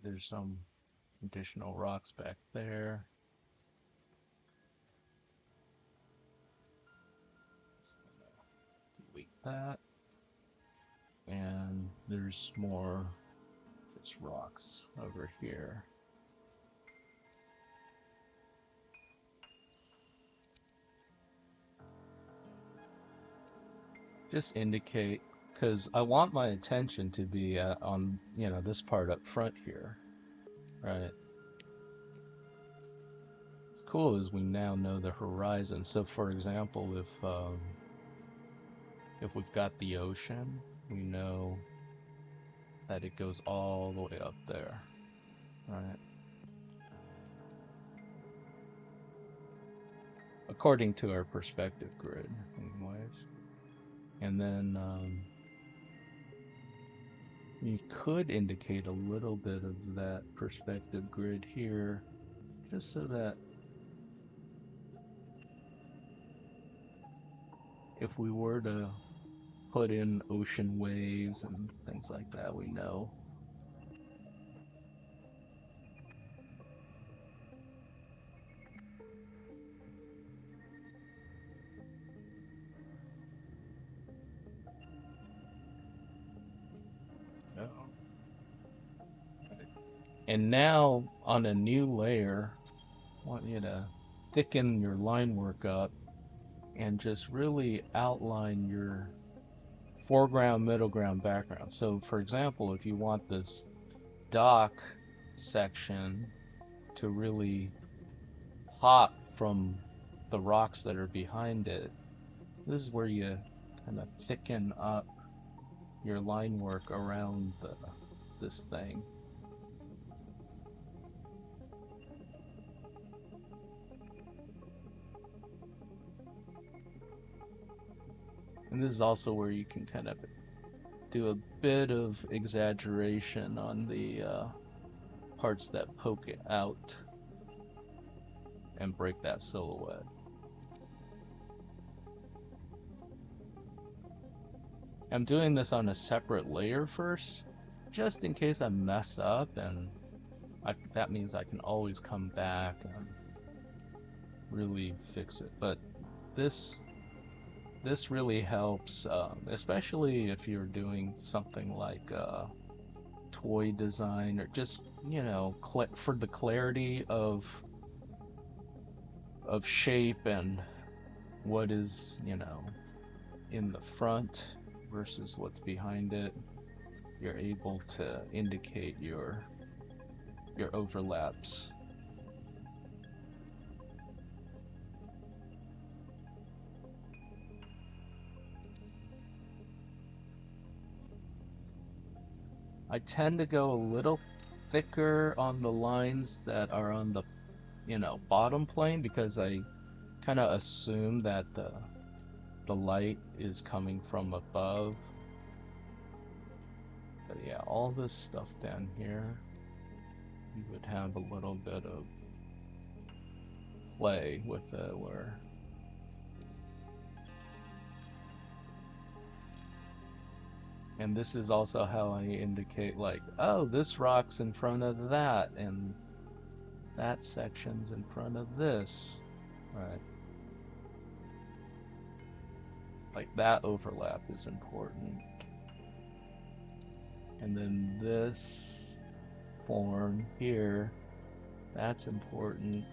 There's some additional rocks back there. Delete that. And there's more just rocks over here. Just indicate, because I want my attention to be on, this part up front here, right? What's cool is we now know the horizon. So for example, if we've got the ocean, we know that it goes all the way up there, right? According to our perspective grid, anyways. And then you could indicate a little bit of that perspective grid here, just so that if we were to put in ocean waves and things like that, we know. Oh. And now on a new layer, I want you to thicken your line work up and just really outline your foreground, middle ground, background. So for example, if you want this dock section to really pop from the rocks that are behind it, this is where you kind of thicken up your line work around this thing. And this is also where you can kind of do a bit of exaggeration on the parts that poke it out and break that silhouette. I'm doing this on a separate layer first, just in case I mess up, and that means I can always come back and really fix it. But this this really helps, especially if you're doing something like toy design, or just for the clarity of shape and what is in the front versus what's behind it. you're able to indicate your overlaps. I tend to go a little thicker on the lines that are on the, bottom plane because I kind of assume that the light is coming from above. But yeah, all this stuff down here, you would have a little bit of play with it where and this is also how I indicate like, oh, this rock's in front of that and that section's in front of this. Right. Like that overlap is important. And then this form here, that's important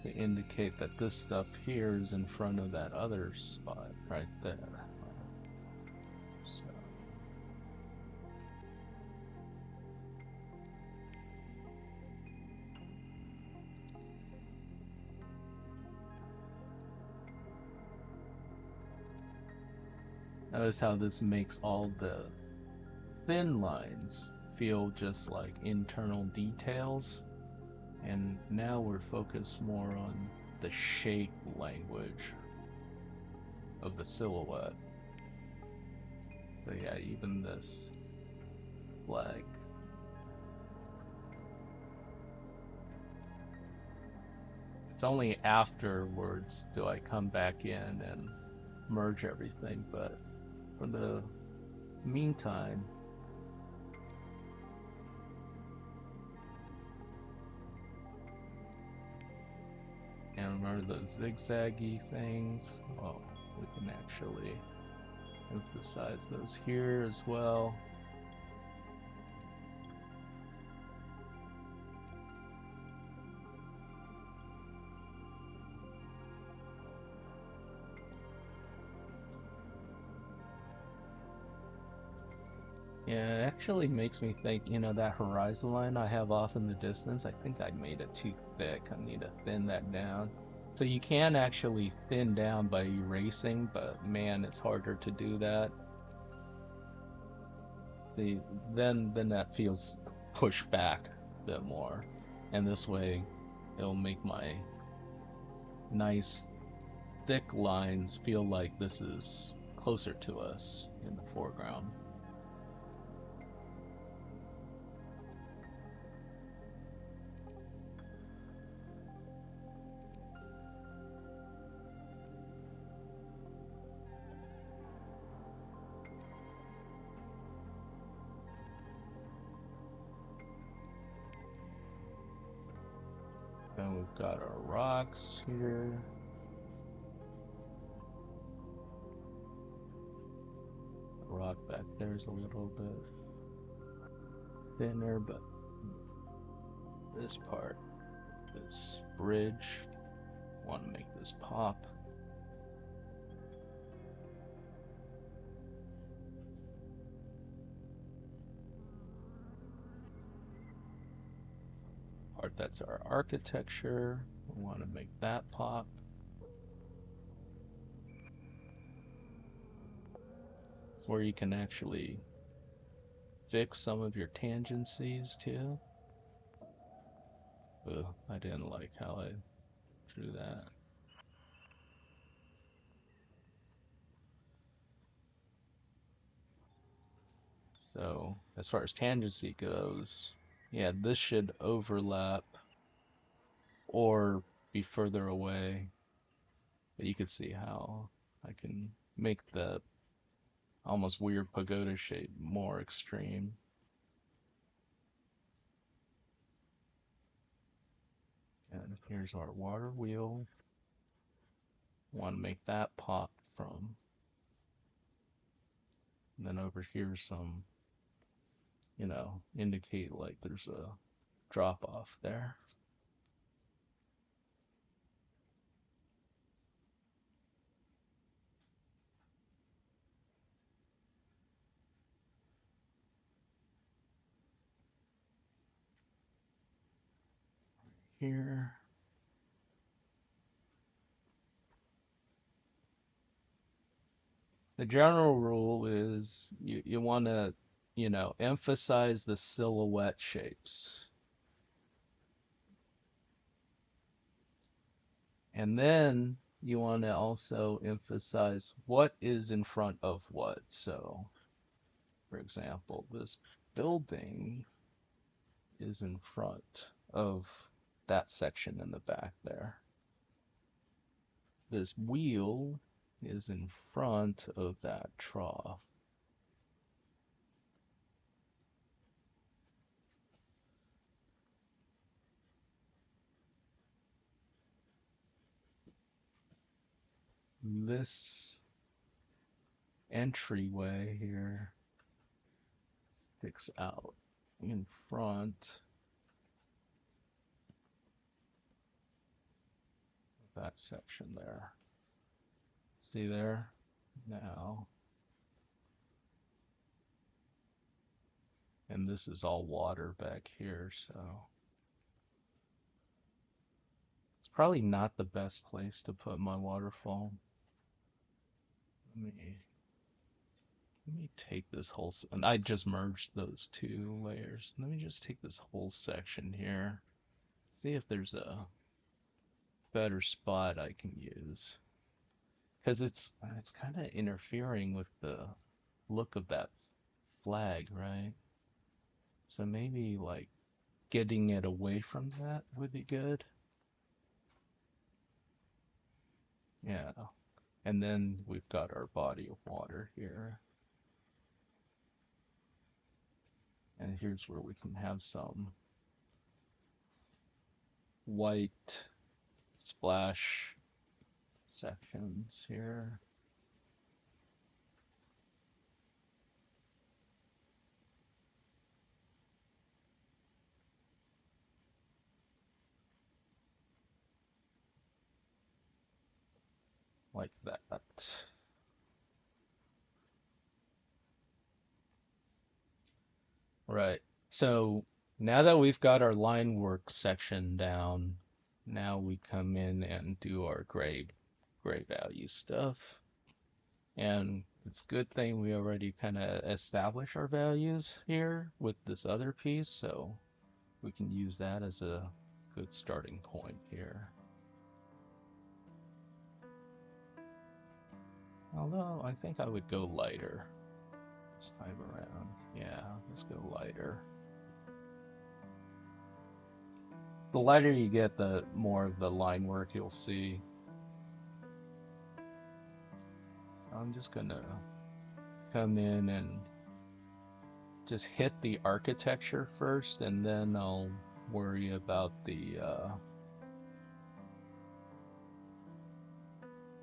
to indicate that this stuff here is in front of that other spot right there. So notice how this makes all the thin lines feel just like internal details. And now we're focused more on the shape language of the silhouette. So yeah, even this flag. It's only afterwards do I come back in and merge everything, but for the meantime, and remember those zigzaggy things? Well, we can actually emphasize those here as well. Yeah, it actually makes me think, that horizon line I have off in the distance, I think I made it too thick. I need to thin that down. So you can actually thin down by erasing, but man, it's harder to do that. See, then that feels pushed back a bit more. And this way, it'll make my nice thick lines feel like this is closer to us in the foreground. Then we've got our rocks here. The rock back there is a little bit thinner, but this part, this bridge, want to make this pop. Part that's our architecture, we want to make that pop. Where you can actually fix some of your tangencies too. Ugh, I didn't like how I drew that. So as far as tangency goes, yeah, this should overlap or be further away. But you can see how I can make the almost weird pagoda shape more extreme. And here's our water wheel. Want to make that pop from. And then over here some, indicate like there's a drop off there. here. The general rule is you want to, emphasize the silhouette shapes. And then you want to also emphasize what is in front of what. So, for example, this building is in front of that section in the back there. This wheel is in front of that trough. This entryway here sticks out in front of that section there. See there? Now, and this is all water back here, so it's probably not the best place to put my waterfall. Let me take this whole, and I just merged those two layers. Let me just take this whole section here, see if there's a better spot I can use. Because it's kind of interfering with the look of that flag, right? So maybe like getting it away from that would be good. Yeah. And then we've got our body of water here. And here's where we can have some white splash sections here. Like that. Right. So now that we've got our line work section down, now we come in and do our gray value stuff. And it's a good thing we already kind of establish our values here with this other piece, so we can use that as a good starting point here. Although I think I would go lighter this time around. Yeah, let's go lighter. The lighter you get, the more of the line work you'll see. So I'm just gonna come in and just hit the architecture first, and then I'll worry about the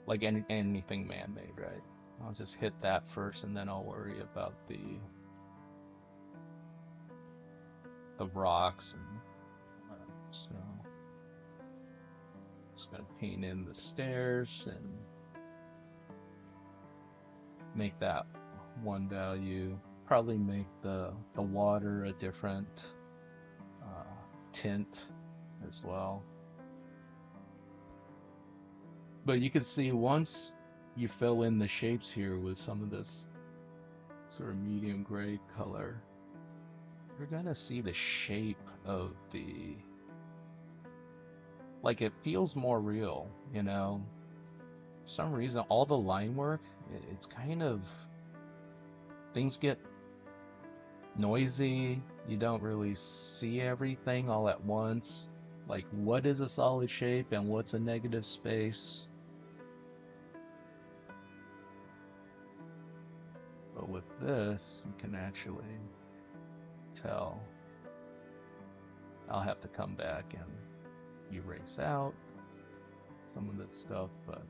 like anything man-made, right? I'll just hit that first, and then I'll worry about the rocks and so just gonna paint in the stairs and make that one value. Probably make the water a different tint as well. But you can see once you fill in the shapes here with some of this sort of medium gray color, you're gonna see the shape of the, like, it feels more real, For some reason, all the line work, it's kind of, things get noisy. You don't really see everything all at once. Like, what is a solid shape and what's a negative space? But with this, you can actually tell. I'll have to come back and erase out some of this stuff, but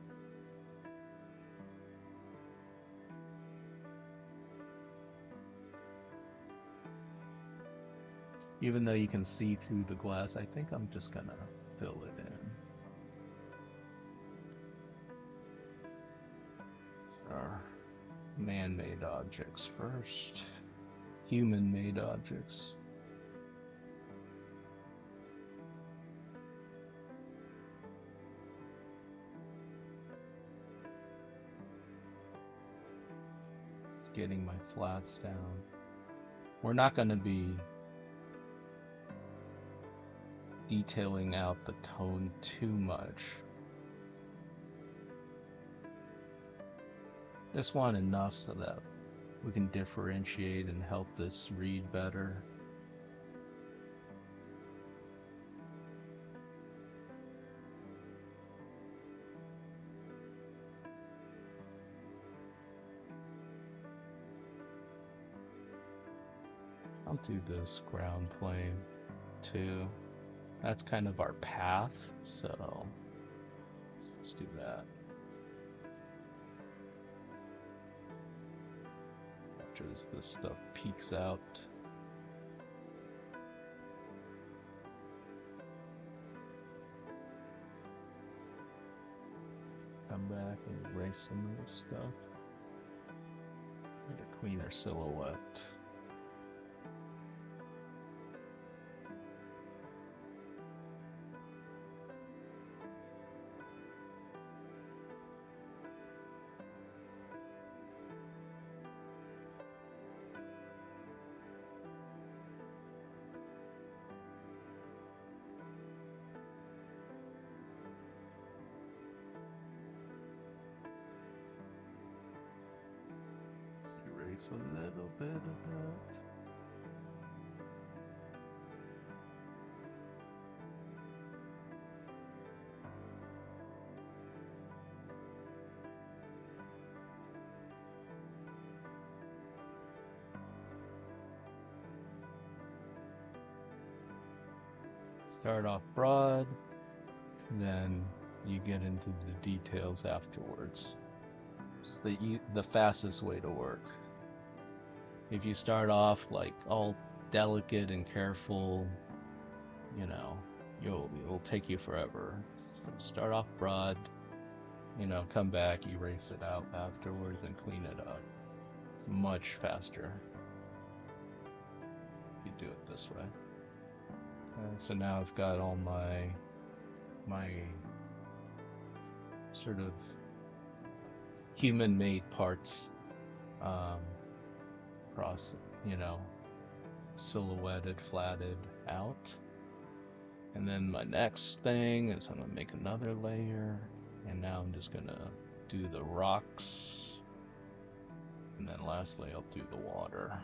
even though you can see through the glass, I think I'm just gonna fill it in. Our man-made objects first. Human-made objects. Just getting my flats down. We're not going to be detailing out the tone too much. Just want enough so that we can differentiate and help this read better. I'll do this ground plane too. That's kind of our path, so let's do that. As this stuff peeks out. Come back and erase some of this stuff. Get a cleaner silhouette. Erase a little bit of that. Start off broad, then you get into the details afterwards. It's the fastest way to work. If you start off like all delicate and careful, you know, it'll take you forever. So start off broad, you know, come back, erase it out afterwards, and clean it up. Much faster if you do it this way. So now I've got all my sort of human-made parts, you know, silhouetted, flatted out. And then my next thing is I'm gonna make another layer, and now I'm just gonna do the rocks, and then lastly I'll do the water.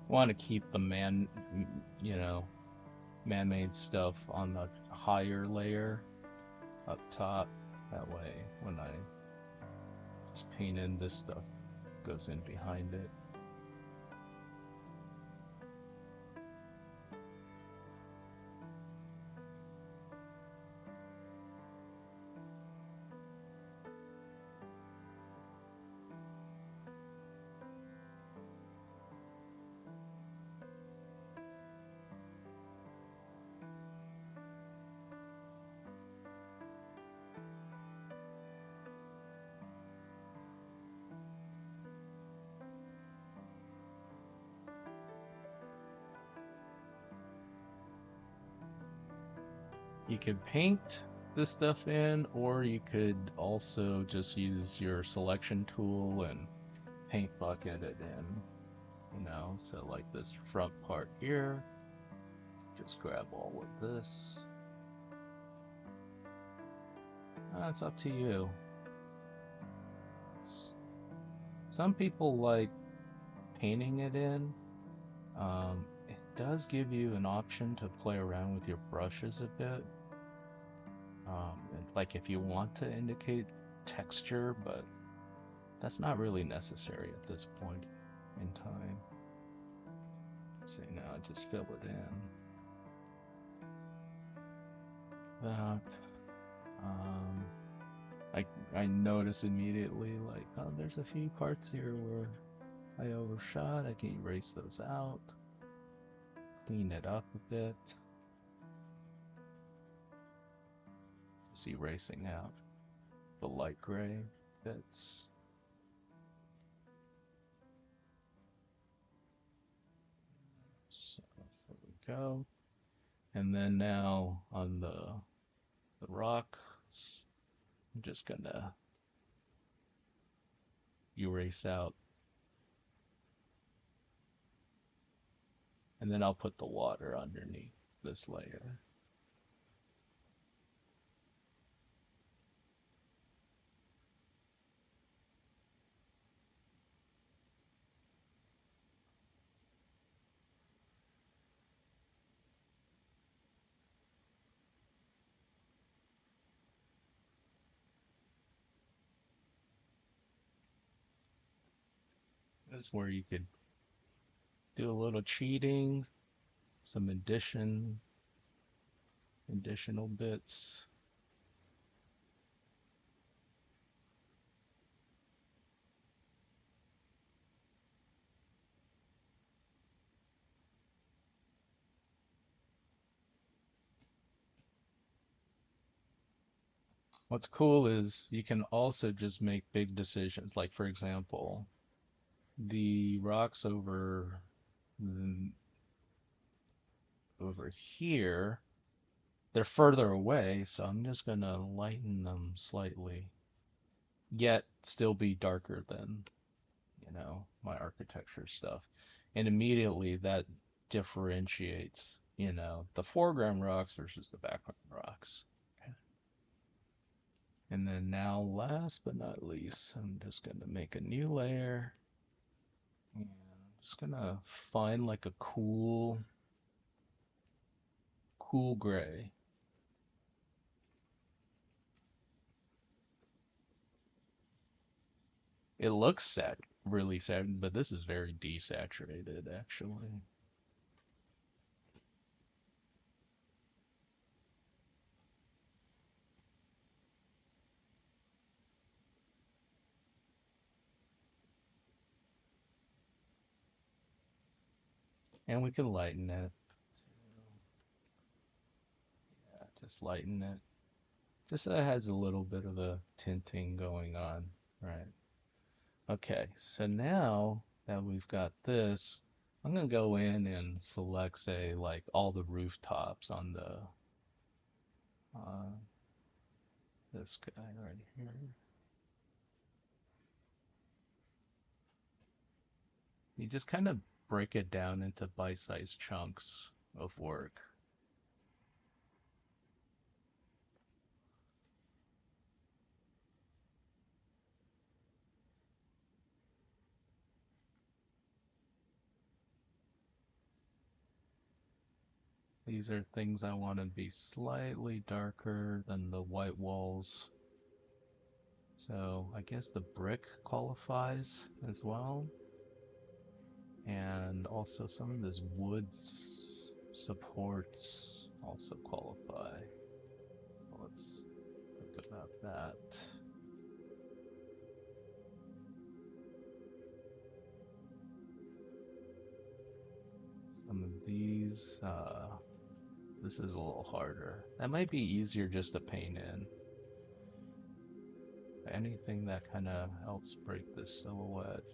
Want to keep the man-made stuff on the higher layer up top. That way, when I just paint in, this stuff goes in behind it. You could paint this stuff in, or you could also just use your selection tool and paint bucket it in, you know, so like this front part here, just grab all of this. It's up to you. Some people like painting it in. It does give you an option to play around with your brushes a bit. Like if you want to indicate texture, but that's not really necessary at this point in time. So now I just fill it in. that. Um, I I notice immediately like, oh, there's a few parts here where I overshot. I can erase those out, clean it up a bit. Just erasing out the light gray bits. So there we go. And then now on the rock, I'm just gonna erase out, and then I'll put the water underneath this layer. This is where you could do a little cheating, some additional bits. What's cool is you can also just make big decisions. Like for example, the rocks over here, they're further away, so I'm just gonna lighten them slightly, yet still be darker than, my architecture stuff. And immediately that differentiates, the foreground rocks versus the background rocks. Okay. And then now, last but not least, I'm just gonna make a new layer. And I'm just gonna find like a cool gray. It looks really sad, but this is very desaturated actually. And we can lighten it. Yeah, just lighten it. Just so it has a little bit of a tinting going on, right? Okay, so now that we've got this, I'm gonna go in and select, say, like all the rooftops on the uh, this guy right here. You just kind of break it down into bite-sized chunks of work. These are things I want to be slightly darker than the white walls. So I guess the brick qualifies as well. And also some of this wood supports also qualify. Let's think about that. Some of these, this is a little harder. That might be easier just to paint in. Anything that kind of helps break this silhouette.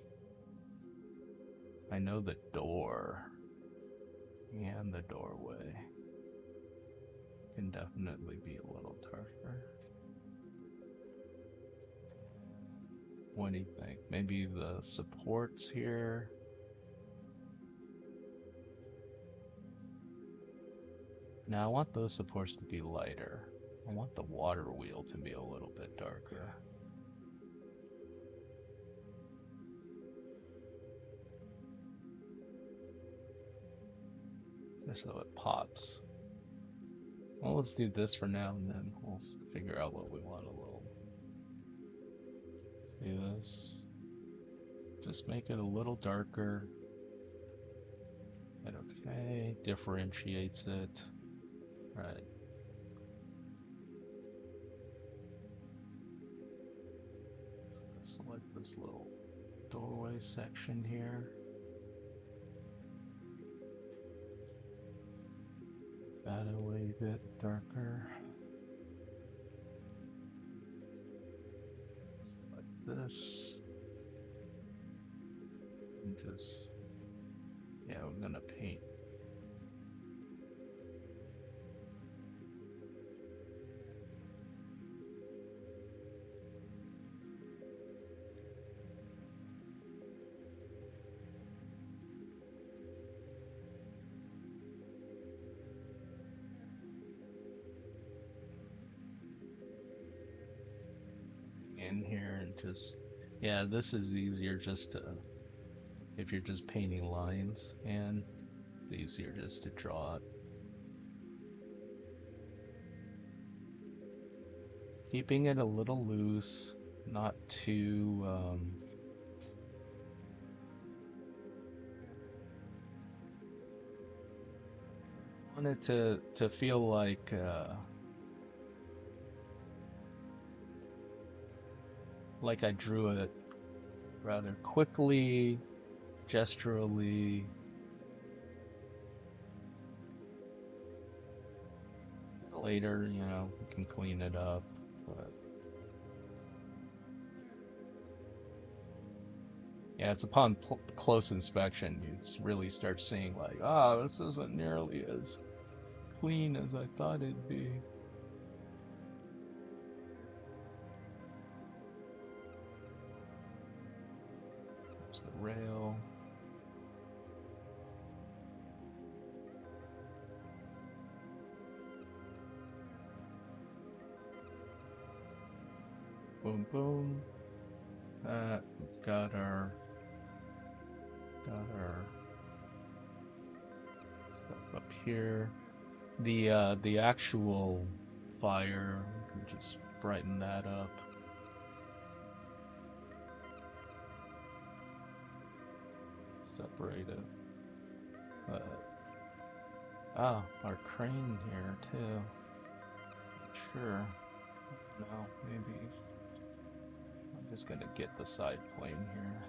I know the door and the doorway can definitely be a little darker. What do you think? Maybe the supports here. Now I want those supports to be lighter. I want the water wheel to be a little bit darker. Just so it pops. Well, let's do this for now and then we'll figure out what we want a little. See this? Just make it a little darker. And okay, differentiates it. Right. select this little doorway section here. That away a bit darker. Select this. And just, yeah, we're gonna paint. In here and just, yeah, this is easier just to, if you're just painting lines, and it's easier just to draw it. Keeping it a little loose, not too, want it to feel like I drew it rather quickly, gesturally. Later, you know, we can clean it up, but yeah, it's upon close inspection you really start seeing like, oh, this isn't nearly as clean as I thought it'd be. There's the rail. Boom, boom. That got our stuff up here. The actual fire, we can just brighten that up. Separate it. Our crane here too. Sure. No, maybe. I'm just gonna get the side plane here.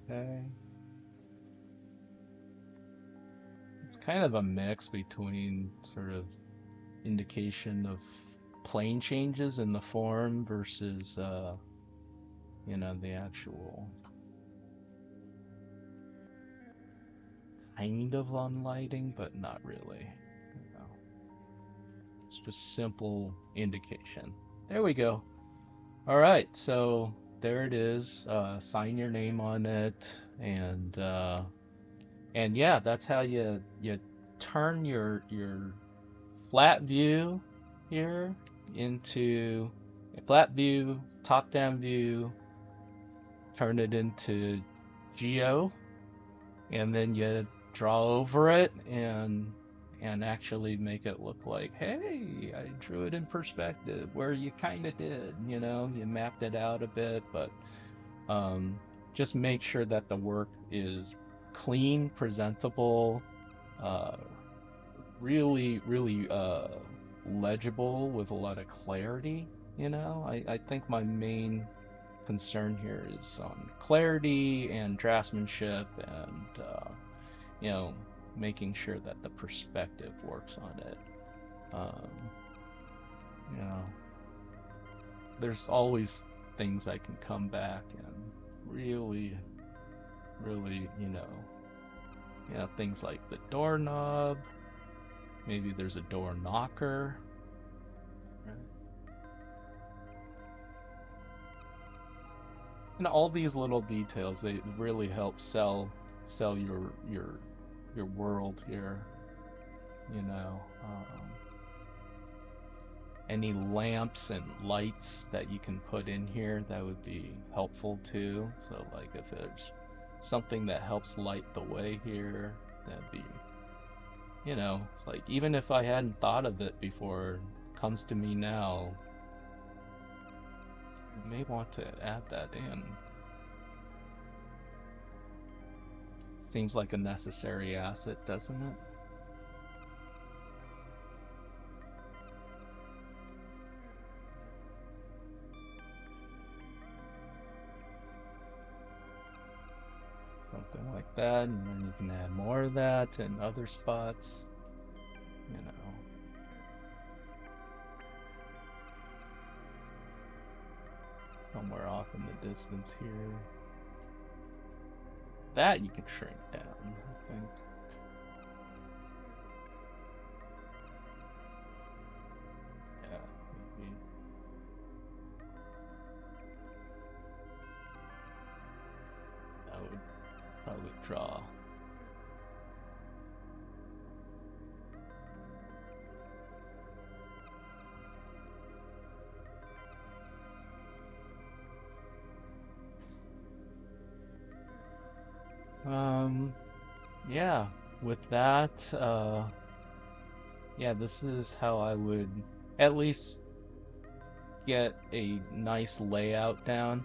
Okay. It's kind of a mix between sort of indication of plane changes in the form versus, you know, the actual kind of unlighting, but not really. You know. It's just simple indication. There we go. All right, so there it is. Sign your name on it, and yeah, that's how you turn your flat view here into a flat view, top-down view, turn it into Geo, and then you draw over it and actually make it look like, hey, I drew it in perspective, where you kind of did, you know, you mapped it out a bit, but just make sure that the work is clean, presentable, uh, really legible with a lot of clarity. You know, I think my main concern here is on clarity and draftsmanship and you know, making sure that the perspective works on it. Um, you know, there's always things I can come back and really, you know, things like the doorknob. Maybe there's a door knocker. Right? And all these little details, they really help sell your world here. You know, any lamps and lights that you can put in here, that would be helpful too. So like if there's something that helps light the way here, that'd be you know, it's like even if I hadn't thought of it before, it comes to me now, I may want to add that in. Seems like a necessary asset, doesn't it? Something like that, and then you can add more of that in other spots, you know, somewhere off in the distance here. That you can shrink down, I think. Yeah, maybe that would probably draw. Um, yeah, with that, yeah, this is how I would at least get a nice layout down.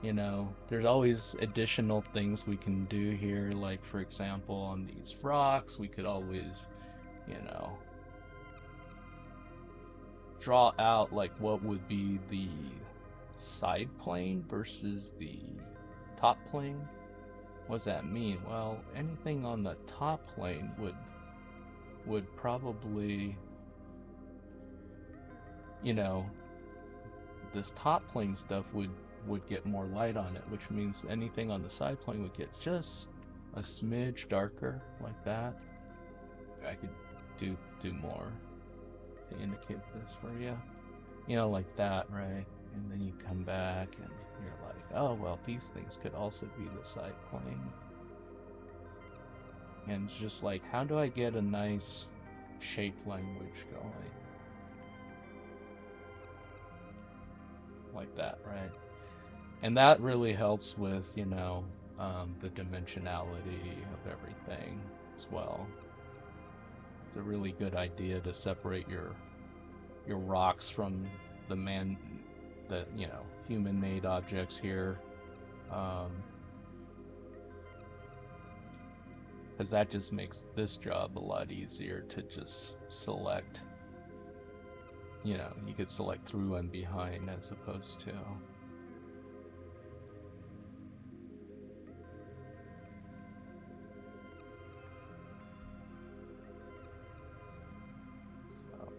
You know, there's always additional things we can do here. Like, for example, on these rocks, we could always, you know, draw out like what would be the side plane versus the top plane. What does that mean? Well, anything on the top plane would probably, you know, this top plane stuff would get more light on it, which means anything on the side plane would get just a smidge darker like that. I could do more to indicate this for you. You know, like that, right? And then you come back and you're like, oh well, these things could also be the side plane. And it's just like, how do I get a nice shape language going? Like that, right? And that really helps with, you know, the dimensionality of everything as well. It's a really good idea to separate your rocks from the you know, human-made objects here, um, because that just makes this job a lot easier to just select. You know, you could select through and behind as opposed to. So,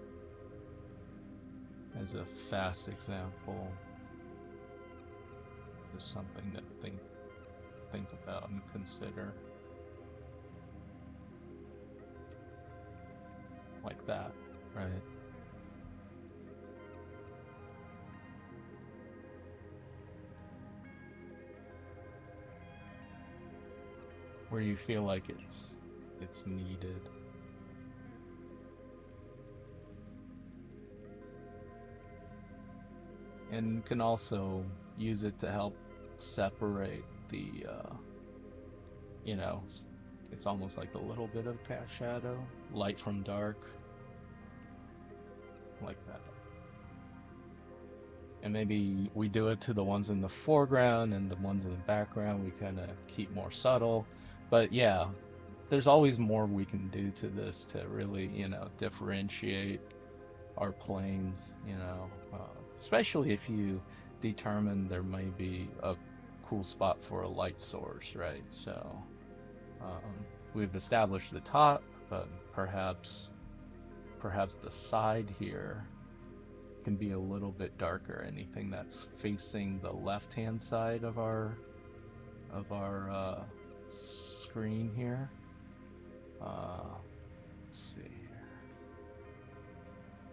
as a fast example, just something to think about and consider, like that, right? Where you feel like it's needed. And you can also use it to help separate the you know, it's almost like a little bit of cast shadow, light from dark, like that. And maybe we do it to the ones in the foreground, and the ones in the background we kind of keep more subtle. But yeah, there's always more we can do to this to really, you know, differentiate our planes, you know, especially if you determine there may be a cool spot for a light source, right? So we've established the top, but perhaps the side here can be a little bit darker. Anything that's facing the left-hand side of our screen here. Let's see here,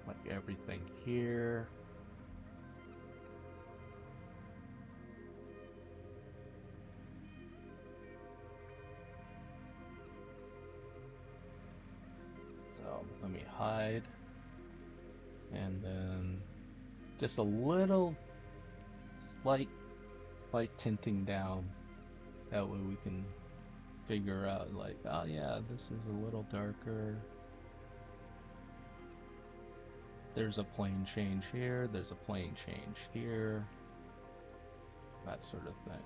like everything here. So let me hide, and then just a little slight tinting down. That way we can figure out like, oh yeah, this is a little darker. there's a plane change here, there's a plane change here, that sort of thing.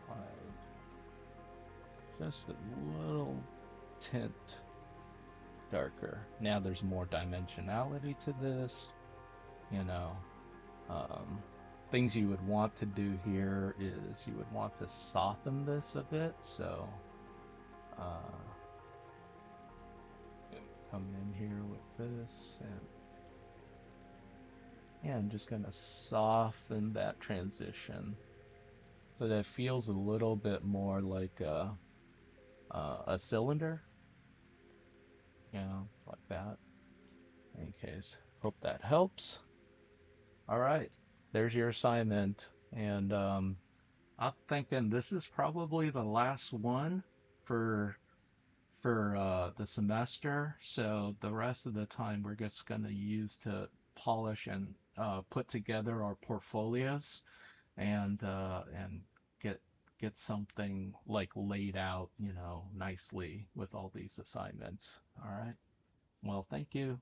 Alright, just a little tint darker. Now there's more dimensionality to this, you know. Um, Things you would want to do here is you would want to soften this a bit, so uh, come in here with this, and yeah, I'm just gonna soften that transition so that it feels a little bit more like a cylinder, you know, like that. In any case, hope that helps. All right, there's your assignment, and I'm thinking this is probably the last one for the semester. So the rest of the time we're just gonna use to polish and put together our portfolios and get get something like laid out, you know, nicely with all these assignments. All right. Well, thank you.